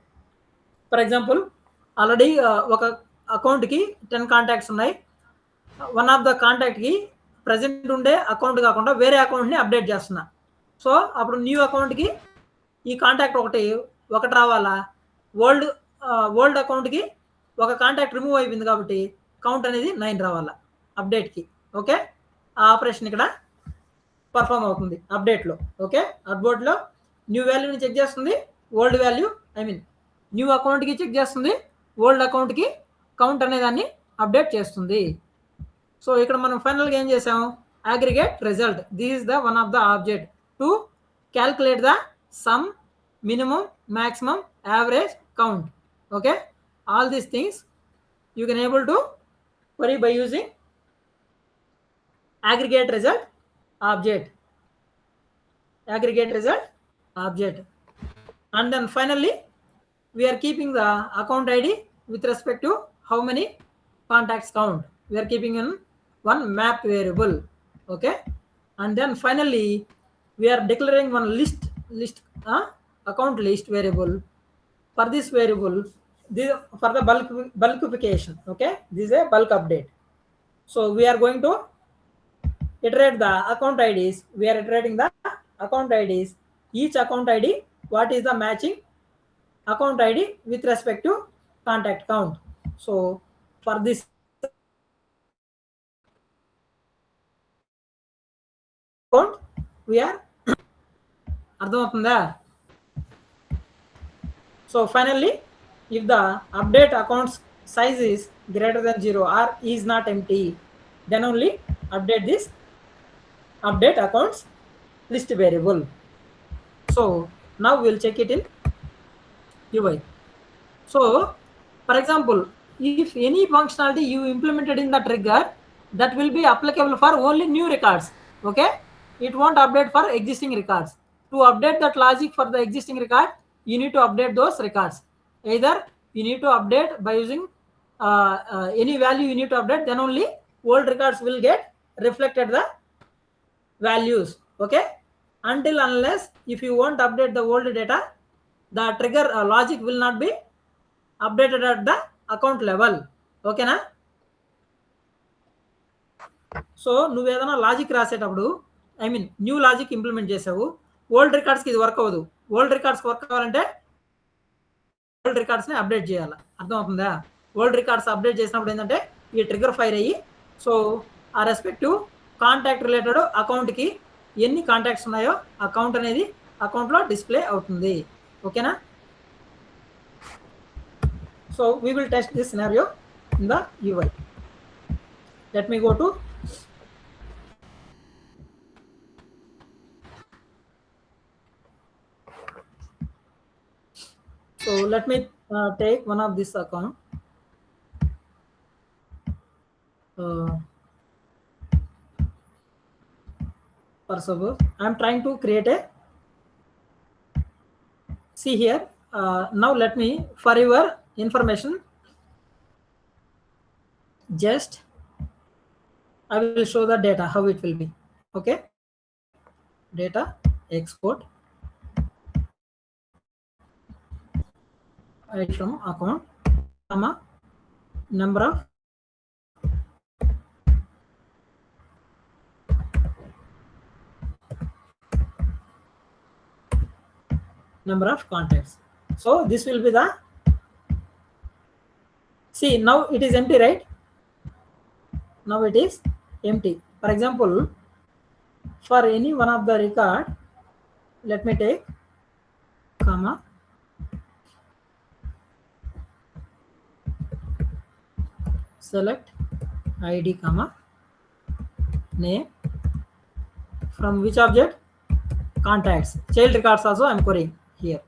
ఫర్ ఎగ్జాంపుల్ ఆల్రెడీ ఒక అకౌంట్కి 10 కాంటాక్ట్స్ ఉన్నాయి, వన్ ఆఫ్ ద కాంటాక్ట్కి ప్రజెంట్ ఉండే అకౌంట్ కాకుండా వేరే అకౌంట్ని అప్డేట్ చేస్తున్నా. సో అప్పుడు న్యూ అకౌంట్కి ఈ కాంటాక్ట్ ఒకటి రావాలా, ఓల్డ్ అకౌంట్కి ఒక కాంటాక్ట్ రిమూవ్ అయిపోయింది కాబట్టి కౌంట్ అనేది 9 రావాలా అప్డేట్కి. ఓకే, ఆ ఆపరేషన్ ఇక్కడ పర్ఫామ్ అవుతుంది అప్డేట్లో. ఓకే, అప్డేట్లో న్యూ వాల్యూని చెక్ చేస్తుంది, ఓల్డ్ వాల్యూ న్యూ అకౌంట్కి చెక్ చేస్తుంది, ఓల్డ్ అకౌంట్కి కౌంట్ అనే దాన్ని అప్డేట్ చేస్తుంది. సో ఇక్కడ మనం ఫైనల్గా ఏం చేసాం? Aggregate result. This is the one of the object to calculate the sum, minimum, maximum, average, count. okay, all these things you can able to query by using aggregate result object, aggregate result object. And then finally we are keeping the account ID with respect to how many contacts count. We are keeping in one map variable. Okay, and then finally we are declaring one list account list variable. For this variable, this for the bulkification. Okay, this is a bulk update. So we are going to iterate the account IDs. We are iterating the account IDs. Each account ID, what is the matching account ID with respect to contact count. So for this account we are అర్థమవుతుందా? So finally, if the update accounts size is greater than 0 or is not empty, then only update this update accounts list variable. So now we'll check it in UI. So for example, if any functionality you implemented in the trigger, that will be applicable for only new records. Okay, it won't update for existing records. To update that logic for the existing record, you need to update those records. Either you need to update by using any value you need to update, then only old records will get reflected the values. Okay, until unless if you won't update the old data, the trigger logic will not be updated at the account level. ఓకేనా? So నువ్వు ఏదైనా logic రాసేటప్పుడు, I mean new logic implement చేసావు, old రికార్డ్స్కి ఇది work అవ్వదు. Old records work అవ్వాలంటే old రికార్డ్స్ని update చేయాలి. అర్థమవుతుందా? ఓల్డ్ రికార్డ్స్ అప్డేట్ చేసినప్పుడు ఏంటంటే ఈ ట్రిగ్గర్ ఫైర్ అయ్యి, సో ఆ రెస్పెక్టివ్ కాంటాక్ట్ రిలేటెడ్ అకౌంట్కి ఎన్ని కాంటాక్ట్స్ ఉన్నాయో ఆ కౌంట్ అనేది అకౌంట్లో డిస్ప్లే అవుతుంది. ఓకేనా? So we will test this scenario in the UI. Let me go to so let me take one of this account. For suppose I am trying to create a, see here, now let me, for your information, just I will show the data how it will be. Okay, data export from account, comma, number of contacts. So this will be the, see now it is empty, right? Now it is empty. For example, for any one of the record, let me take comma, select ID comma name, from which object? Contacts. Child records also I am querying here.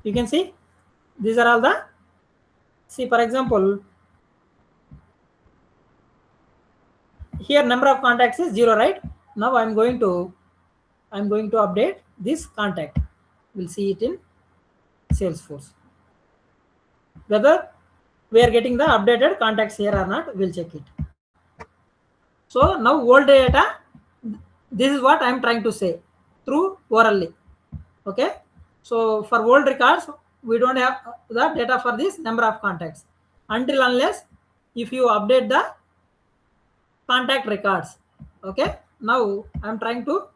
You can see these are all the, see for example here number of contacts is 0, right? Now I'm going to update this contact. We'll see it in Salesforce. Whether we are getting the updated contacts here or not, we'll check it. So now old data, this is what I'm trying to say through orally. Okay, so for old records we don't have the data for this number of contacts until unless if you update the contact records. Okay, now I'm trying to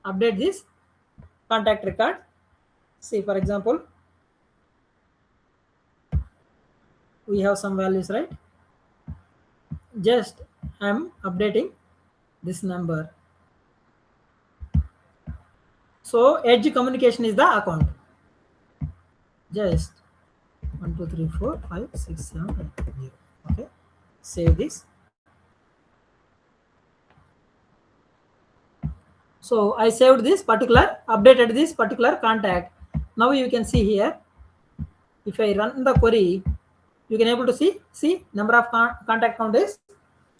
update this contact record. See for example, we have some values, right? Just I'm updating this number. So edge communication is the account. Just 1 2 3 4 5 6 7 8 0. Okay, save this. So I saved this particular, updated this particular contact. Now you can see here if I run the query, you can able to see number of contact count is.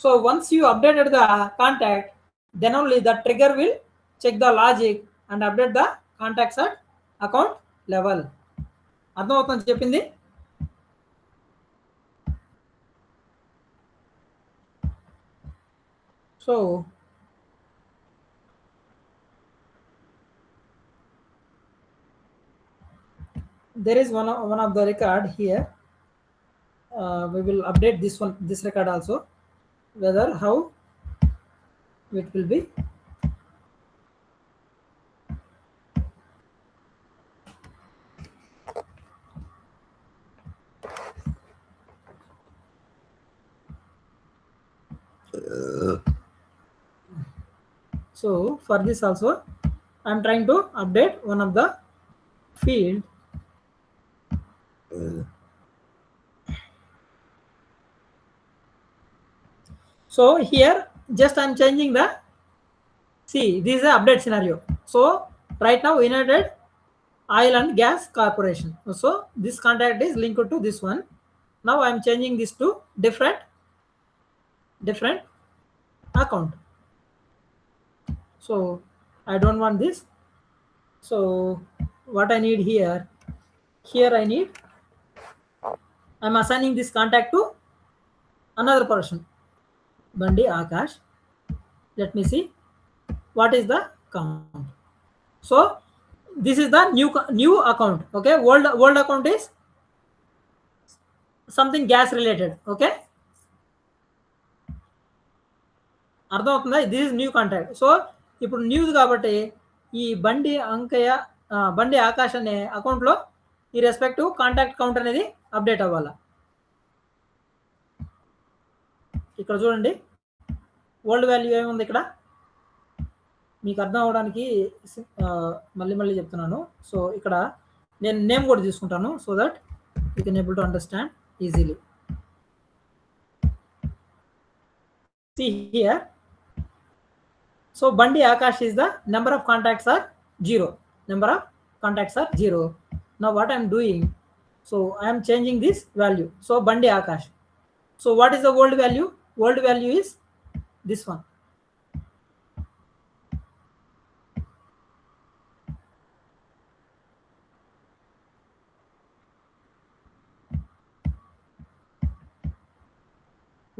So once you updated the contact, then only the trigger will check the logic and update the contacts at account level. అర్థమవుతుందని చెప్పింది. So there is one of the record here. We will update this record also, whether how it will be. So for this also I'm trying to update one of the field. So here just I'm changing the, see, this is the update scenario. So right now United Oil and Gas Corporation, so this contact is linked to this one. Now I'm changing this to different account. So I don't want this. So what I need here I need, I'm assigning this contact to another person, Bandi Akash. Let me see what is the count. So this is the new account. Okay, old account is something gas related. Okay, అర్థమవుతుందా? This is new contact. So ఇప్పుడు న్యూది కాబట్టి ఈ బండి ఆకాష్ అనే అకౌంట్లో ఈ respective contact count అనేది update అవ్వాలి. ఇక్కడ చూడండి ఓల్డ్ వాల్యూ ఏముంది ఇక్కడ, మీకు అర్థం అవడానికి మళ్ళీ చెప్తున్నాను. సో ఇక్కడ నేను నేమ్ కూడా తీసుకుంటాను, so that you can able to understand easily. See here, so Bandi Akash is the number of contacts are 0. Number of contacts are 0. Now what I am doing, so I am changing this value. So Bandi Akash. So what is the old value? Old value is this one.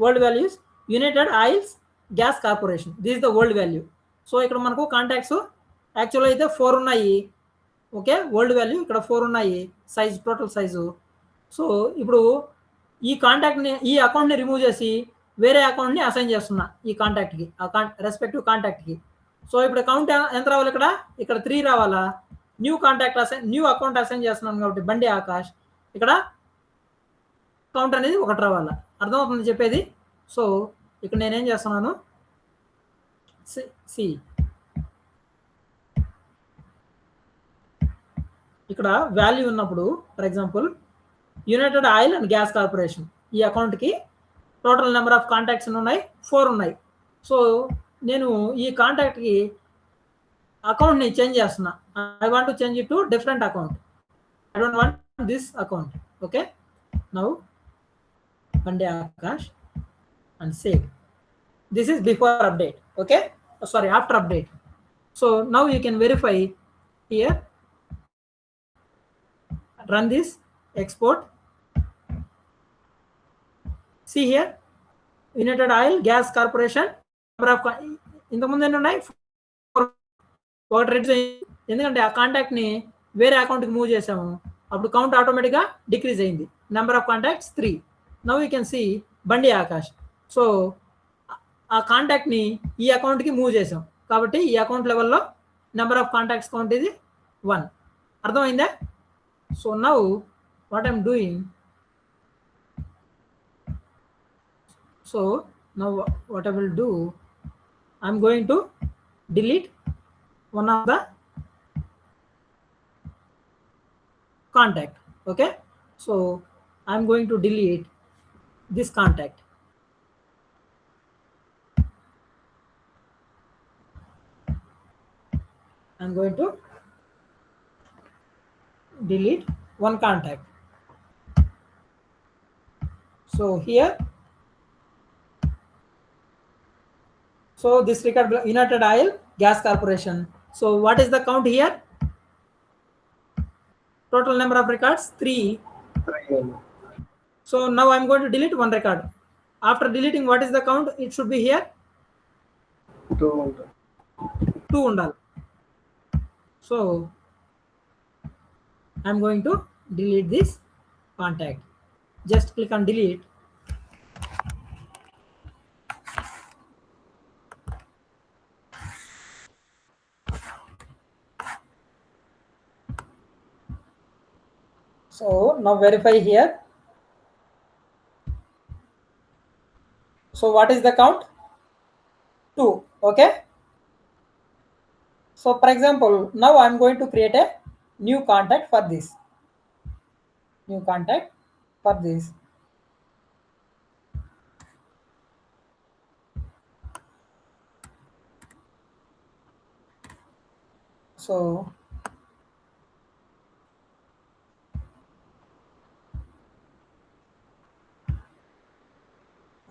Old value is United Oils Gas Corporation. This is the old value. So ఇక్కడ మనకు contacts యాక్చువల్గా అయితే 4 ఉన్నాయి. Okay, old value ఇక్కడ 4 ఉన్నాయి, size total size. So ఇప్పుడు ఈ కాంటాక్ట్ని, ఈ అకౌంట్ని రిమూవ్ చేసి వేరే అకౌంట్ని అసైన్ చేస్తున్నా ఈ కాంటాక్ట్కి, రెస్పెక్టివ్ కాంటాక్ట్కి. సో ఇప్పుడు కౌంట్ ఎంత రావాలి, ఇక్కడ 3 రావాలా. New contact new account assign చేస్తున్నాను కాబట్టి బండి ఆకాష్, ఇక్కడ కౌంట్ అనేది 1 రావాలా. అర్థమవుతుంది చెప్పేది? సో ఇక్కడ నేనేం చేస్తున్నాను, సి ఇక్కడ వాల్యూ ఉన్నప్పుడు, for example United oil and gas corporation, ఈ అకౌంట్కి టోటల్ నెంబర్ ఆఫ్ కాంటాక్ట్స్ ఉన్నాయి, 4 ఉన్నాయి. సో నేను ఈ కాంటాక్ట్కి అకౌంట్ని చేంజ్ చేస్తున్నా. I want to change it to different account. I don't want this account. Okay, now బండి Akash and save. This is before update. Okay, sorry, after update. So now you can verify here, run this, export. See here, United Oil Gas Corporation number of ఇంతకుముందు ఎన్ని ఉన్నాయి, 1 reduce అయింది. ఎందుకంటే ఆ కాంటాక్ట్ని వేరే అకౌంట్కి move చేసాము, అప్పుడు కౌంట్ ఆటోమేటిక్గా డిక్రీజ్ అయింది. Number of contacts 3. Now you can see Bandi Akash. So ఆ కాంటాక్ట్ని ఈ అకౌంట్కి మూవ్ చేసాం కాబట్టి ఈ అకౌంట్ లెవెల్లో నెంబర్ ఆఫ్ కాంటాక్ట్స్ కౌంట్ ఇది 1. అర్థమైందా? So now what I'm doing, so now what I will do, I'm going to delete one of the contact. Okay, so I'm going to delete this contact. I'm going to delete one contact. So here, so this record United Oil Gas Corporation. So what is the count here? Total number of records 3. 3 So now I'm going to delete one record. After deleting, what is the count? It should be here 2 ఉంటుంది. 2 undal. So I'm going to delete this contact. Just click on delete. So now verify here. So what is the count? 2. Okay. So for example, now I'm going to create a new contact for this. New contact for this. So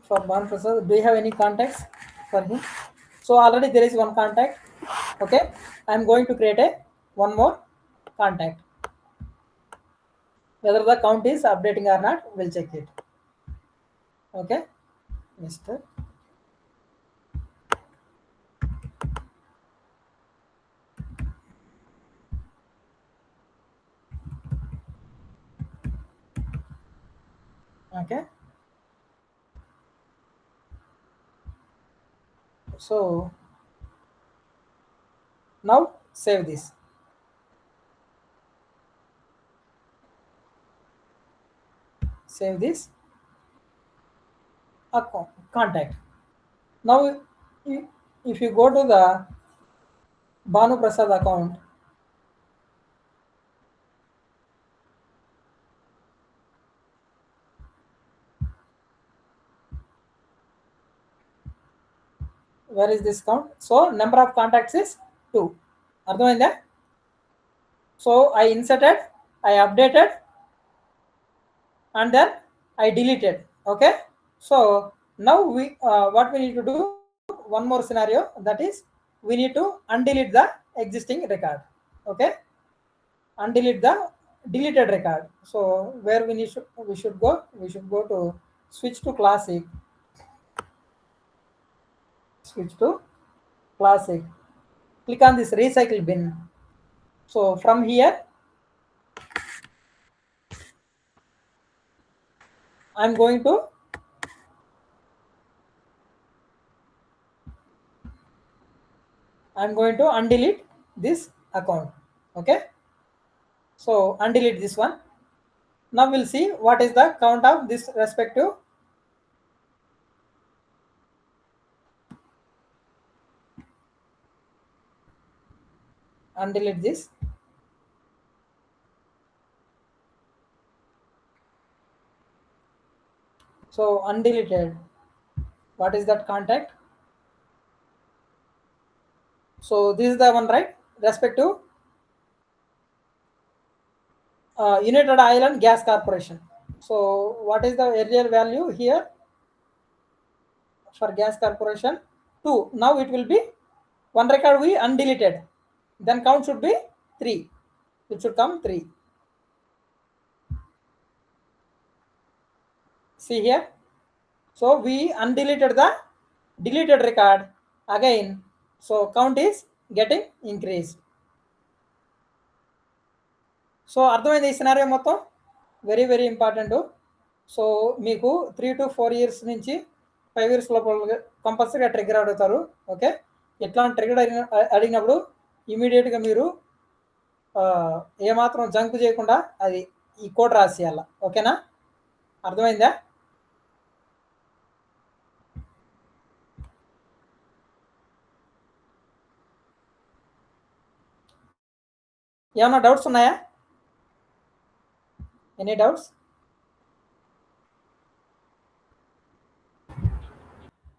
for Bhan Prasad, do you have any contacts for him? So already there is one contact. Okay, I'm going to create a one more contact. Whether the count is updating or not, we'll check it. Okay, Mr. Okay. So now save this. Save this account contact. Now if you go to the Bhanu Prasad account, where is this count? So number of contacts is 2. Arthamainda? So I inserted, I updated, and then I deleted. Okay. So now we what we need to do, one more scenario, that is we need to undelete the existing record. Okay. Undelete the deleted record. So where we should go to switch to classic. Switch to classic. Click on this recycle bin. So from here, I'm going to undelete this account. Okay. So undelete this one. Now we'll see what is the count of this respective. Undelete this. So undeleted. What is that contact? So this is the one, right? Respective United Oil and Gas Corporation. So what is the earlier value here for Gas Corporation? 2. Now it will be one record we undeleted. Then count should be 3. It should come 3. See here. So we undeleted the deleted record again. So count is getting increased. So అర్థమైంది ఈ scenario మొత్తం. Very very important. So మీకు 3 to 4 years నుంచి 5 years లోపల కంపల్సరీగా trigger అడుగుతారు. Okay, ఎట్లాంటి trigger అడిగినప్పుడు ఇమీడియట్గా మీరు ఏమాత్రం జంక్ చేయకుండా అది ఈ కోడ్ రాసేయాల. ఓకేనా, అర్థమైందా? ఏమన్నా డౌట్స్ ఉన్నాయా? Any doubts?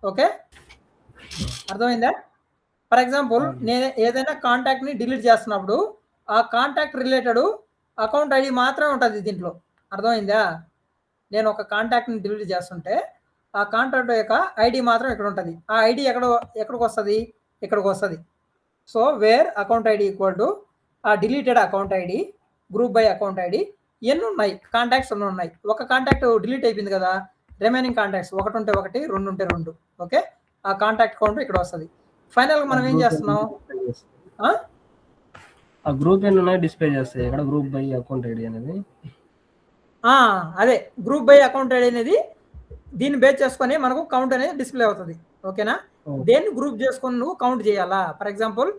ఓకే, అర్థమైందా? ఫర్ ఎగ్జాంపుల్ నేను ఏదైనా కాంటాక్ట్ని డిలీట్ చేస్తున్నప్పుడు ఆ కాంటాక్ట్ రిలేటెడ్ అకౌంట్ ఐడి మాత్రమే ఉంటుంది దీంట్లో. అర్థమైందా? నేను ఒక కాంటాక్ట్ని డిలీట్ చేస్తుంటే ఆ కాంటాక్ట్ యొక్క ఐడి మాత్రం ఇక్కడ ఉంటుంది. ఆ ఐడి ఎక్కడికి వస్తుంది? ఇక్కడికి వస్తుంది. So where account ID equal to ఆ deleted account ID group by account ID ఎన్ని ఉన్నాయి, కాంటాక్ట్స్ ఎన్ని ఉన్నాయి. ఒక కాంటాక్ట్ డిలీట్ అయిపోయింది కదా, రిమైనింగ్ కాంటాక్ట్స్ 1 ఉంటే 1, 2 ఉంటే 2. ఓకే, ఆ కాంటాక్ట్ కౌంట్ ఇక్కడ వస్తుంది. ఫైనల్గా మనం ఏం చేస్తున్నాం, ఆ గ్రూప్ ఎన్ని ఉన్నాయి డిస్ప్లే చేస్తాయి ఇక్కడ, గ్రూప్ బై అకౌంట్ ఐడి అనేది. అదే గ్రూప్ బై అకౌంట్ ఐడి అనేది దీన్ని బేస్ చేసుకొని మనకు కౌంట్ అనేది డిస్ప్లే అవుతుంది. ఓకేనా, దేన్ని గ్రూప్ చేసుకొని నువ్వు కౌంట్ చేయాలా. ఫర్ ఎగ్జాంపుల్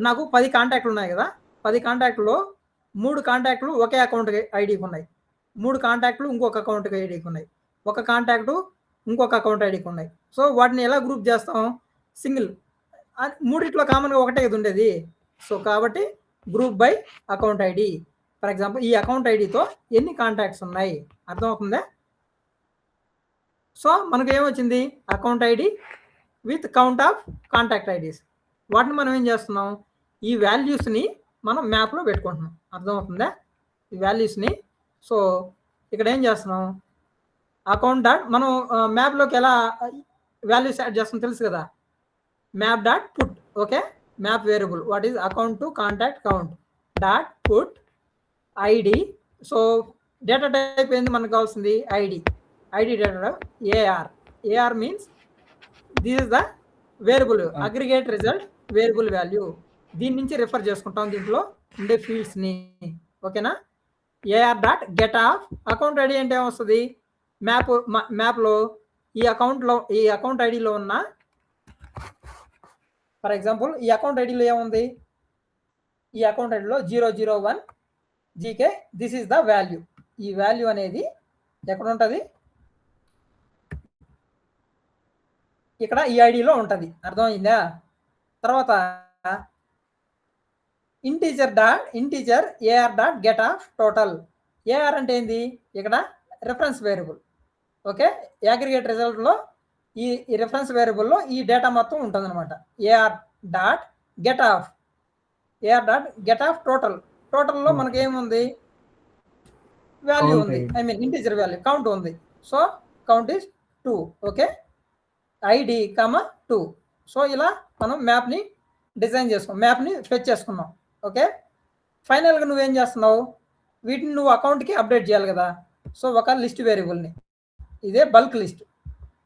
నాకు 10 కాంటాక్ట్లు ఉన్నాయి కదా, 10 కాంటాక్ట్లో 3 కాంటాక్ట్లు ఒకే అకౌంట్ ఐడికి ఉన్నాయి, 3 కాంటాక్ట్లు ఇంకొక అకౌంట్ ఐడికి ఉన్నాయి, ఒక కాంటాక్టు ఇంకొక అకౌంట్ ఐడికి ఉన్నాయి. సో వాటిని ఎలా గ్రూప్ చేస్తాం, సింగిల్, మూడిట్లో కామన్గా ఒకటే ఇది ఉండేది. సో కాబట్టి group by account ID. For example ఈ అకౌంట్ ఐడితో ఎన్ని కాంటాక్ట్స్ ఉన్నాయి అర్థమవుతుందా. సో మనకు ఏమొచ్చింది, account ID with count of contact IDs. వాటిని మనం ఏం చేస్తున్నాం, ఈ వాల్యూస్ని మనం మ్యాప్లో పెట్టుకుంటున్నాం. అర్థమవుతుందా ఈ వాల్యూస్ని. సో ఇక్కడ ఏం చేస్తున్నాం, అకౌంట్ డాట్ మనం మ్యాప్లోకి ఎలా వాల్యూస్ యాడ్ చేస్తాం తెలుసు కదా, map dot put. Okay, map variable what is account to contact count dot put ID. So data type ఏంది మనకు కావాల్సింది, ID data AR means this is the variable aggregate result variable value. దీని నుంచి refer చేసుకుంటాం దీంట్లో ఉండే ఫీల్డ్స్ని. ఓకేనా, AR dot get of account ID అంటే ఏమొస్తుంది, మ్యాప్లో ఈ అకౌంట్ ఐడిలో ఉన్న, ఫర్ ఎగ్జాంపుల్ ఈ అకౌంట్ ఐడిలో ఏముంది, ఈ అకౌంట్ ఐడిలో 001 GK, this is the value. ఈ వాల్యూ అనేది ఎక్కడ ఉంటుంది, ఇక్కడ ఈ ఐడిలో ఉంటుంది. అర్థమైందా. తర్వాత integer AR dot get of total. AR అంటే ఏంది, ఇక్కడ రిఫరెన్స్ వేరియబుల్. ఓకే, అగ్రిగేట్ రిజల్ట్లో ఈ రిఫరెన్స్ వేరియబుల్లో ఈ డేటా మొత్తం ఉంటుంది అనమాట. ఏఆర్ డాట్ గెట్ ఆఫ్ టోటల్లో మనకి ఏముంది, వాల్యూ ఉంది, I mean integer value count ఉంది. So count is 2. Okay, ID 2. So ఇలా మనం మ్యాప్ని డిజైన్ చేసుకున్నాం, మ్యాప్ని ఫెచ్ చేసుకున్నాం. ఓకే, ఫైనల్గా నువ్వేం చేస్తున్నావు, వీటిని నువ్వు అకౌంట్కి అప్డేట్ చేయాలి కదా. సో ఒక లిస్ట్ వేరియబుల్ని, ఇదే బల్క్ లిస్ట్,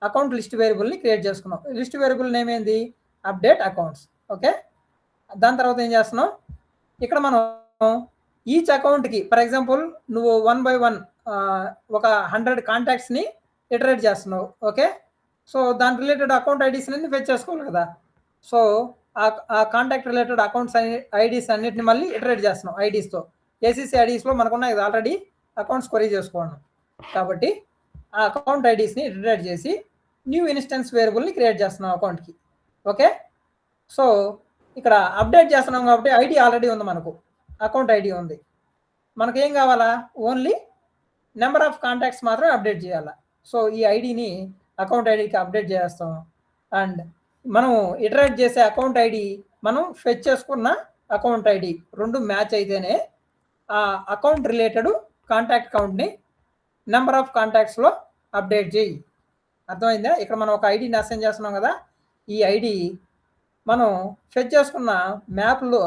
అకౌంట్ లిస్ట్ వేరియబుల్ని క్రియేట్ చేసుకున్నాం. లిస్ట్ వేరియబుల్ నేమ్ ఏంది, అప్డేట్ అకౌంట్స్. ఓకే, దాని తర్వాత ఏం చేస్తున్నావు, ఇక్కడ మనం ఈచ్ అకౌంట్కి ఫర్ ఎగ్జాంపుల్ నువ్వు 1 by 1 ఒక 100 కాంటాక్ట్స్ని ఇటరేట్ చేస్తున్నావు. ఓకే, సో దాని రిలేటెడ్ అకౌంట్ ఐడీస్ని ఫెచ్ చేసుకోవాలి కదా. సో ఆ కాంటాక్ట్ రిలేటెడ్ అకౌంట్స్ ఐడీస్ అన్నిటిని మళ్ళీ ఇటరేట్ చేస్తున్నాం ఐడీస్తో. ఏసీసీ ఐడీస్లో మనకున్నాయి కదా ఆల్రెడీ అకౌంట్స్ క్వరీ చేసుకోవడం. కాబట్టి ఆ అకౌంట్ ఐడీస్ని ఇటరేట్ చేసి న్యూ ఇన్స్టెన్స్ వేరియబుల్ని క్రియేట్ చేస్తున్నాం అకౌంట్కి. ఓకే, సో ఇక్కడ అప్డేట్ చేస్తున్నాం కాబట్టి ఐడి ఆల్రెడీ ఉంది, మనకు అకౌంట్ ఐడి ఉంది. మనకు ఏం కావాలా, ఓన్లీ నెంబర్ ఆఫ్ కాంటాక్ట్స్ మాత్రమే అప్డేట్ చేయాలా. సో ఈ ఐడిని అకౌంట్ ఐడికి అప్డేట్ చేస్తాం. అండ్ మనం ఇటరేట్ చేసే అకౌంట్ ఐడి మనం ఫెచ్ చేసుకున్న అకౌంట్ ఐడి రెండు మ్యాచ్ అయితేనే ఆ అకౌంట్ రిలేటెడ్ కాంటాక్ట్ కౌంట్ని నెంబర్ ఆఫ్ కాంటాక్ట్స్లో అప్డేట్ చేయి. అర్థమైందా. ఇక్కడ మనం ఒక ఐడిని అసైన్ చేస్తున్నాం కదా, ఈ ఐడి మనం ఫెచ్ చేసుకున్న మ్యాప్లో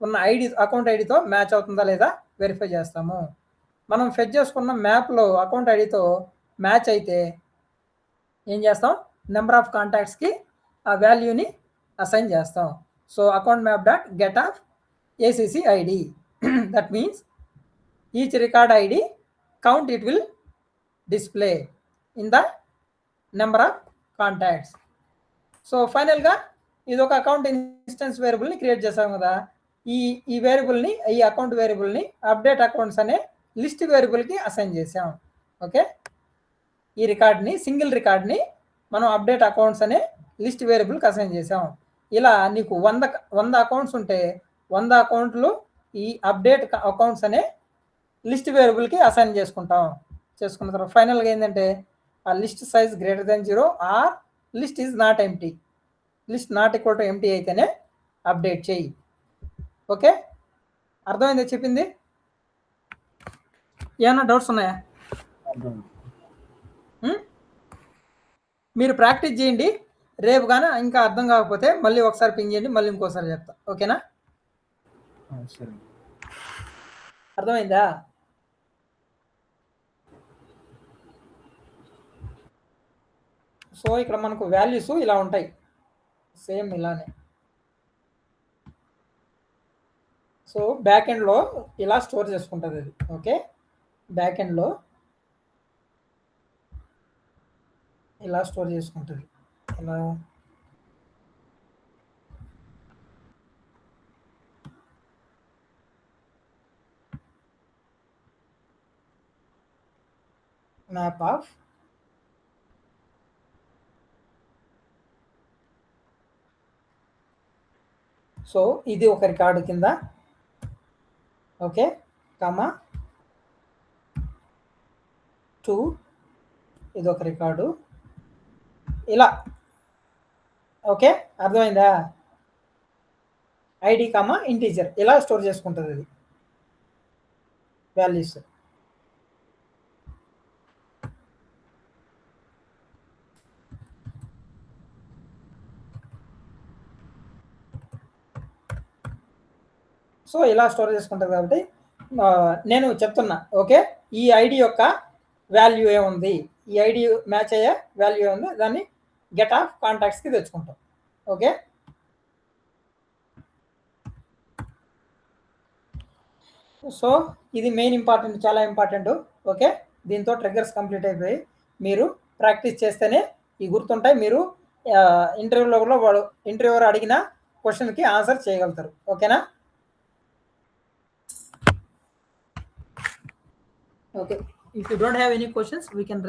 ఉన్న ఐడి అకౌంట్ ఐడితో మ్యాచ్ అవుతుందా లేదా వెరిఫై చేస్తాము. మనం ఫెచ్ చేసుకున్న మ్యాప్లో అకౌంట్ ఐడితో మ్యాచ్ అయితే ఏం చేస్తాం, నెంబర్ ఆఫ్ కాంటాక్ట్స్కి ఆ వాల్యూని అసైన్ చేస్తాం. So account map dot get of ACC ID, that means each record ID count it will display in the number of contacts. So ఫైనల్గా ఇది ఒక అకౌంట్ ఇన్స్టెన్స్ వేరియబుల్ని క్రియేట్ చేసాం కదా, ఈ వేరియబుల్ని ఈ అకౌంట్ వేరియబుల్ని అప్డేట్ అకౌంట్స్ అనే లిస్ట్ వేరియబుల్కి అసైన్ చేసాం. ఓకే, ఈ రికార్డ్ని సింగిల్ రికార్డ్ని మనం అప్డేట్ అకౌంట్స్ అనే లిస్ట్ వేరియబుల్కి అసైన్ చేసాం. ఇలా నీకు 100 అకౌంట్స్ ఉంటే 100 అకౌంట్లు ఈ అప్డేట్ అకౌంట్స్ అనే లిస్ట్ వేరియబుల్కి అసైన్ చేసుకున్న తర్వాత ఫైనల్గా ఏంటంటే ఆ list size greater than 0 are list is not empty, list not equal to empty అయితేనే అప్డేట్ చేయి. ఓకే, అర్థమైంది చెప్పింది. ఏమన్నా డౌట్స్ ఉన్నాయా? మీరు ప్రాక్టీస్ చేయండి, రేపు కానీ ఇంకా అర్థం కాకపోతే మళ్ళీ ఒకసారి పింగ్ చేయండి, మళ్ళీ ఇంకోసారి చెప్తా. ఓకేనా? సరే. అర్థమైందా? సో ఇక్కడ మనకు వాల్యూస్ ఇలా ఉంటాయి, సేమ్ ఇలానే. సో బ్యాక్ ఎండ్లో ఇలా స్టోర్ చేసుకుంటుంది అది. ఓకే, బ్యాక్ ఎండ్లో ఇలా స్టోర్ చేసుకుంటుంది. ఇలా మ్యాప్ ఆఫ్ సో ఇది ఒక రికార్డు కింద. ఓకే, కామా 2 ఇది ఒక రికార్డు ఇలా. ఓకే, అర్థమైందా? ఐడి కామా ఇంటీజర్ ఇలా స్టోర్ చేసుకుంటుంది అది వాల్యూస్. సో ఇలా స్టోర్ చేసుకుంటుంది కాబట్టి నేను చెప్తున్నా. ఓకే, ఈ ఐడి యొక్క వాల్యూ ఏముంది, ఈ ఐడి మ్యాచ్ అయ్యే వాల్యూ ఏముంది, దాన్ని గెట్ ఆఫ్ కాంటాక్ట్స్కి తెచ్చుకుంటాం. ఓకే, సో ఇది మెయిన్ ఇంపార్టెంట్, చాలా ఇంపార్టెంట్. ఓకే, దీంతో ట్రిగ్గర్స్ కంప్లీట్ అయిపోయి మీరు ప్రాక్టీస్ చేస్తేనే ఈ గుర్తుంటాయి. మీరు ఇంటర్వ్యూలో వాడు ఇంటర్వ్యూవర్ అడిగిన క్వశ్చన్కి ఆన్సర్ చేయగలుగుతారు. ఓకేనా? Okay, if you don't have any questions, we can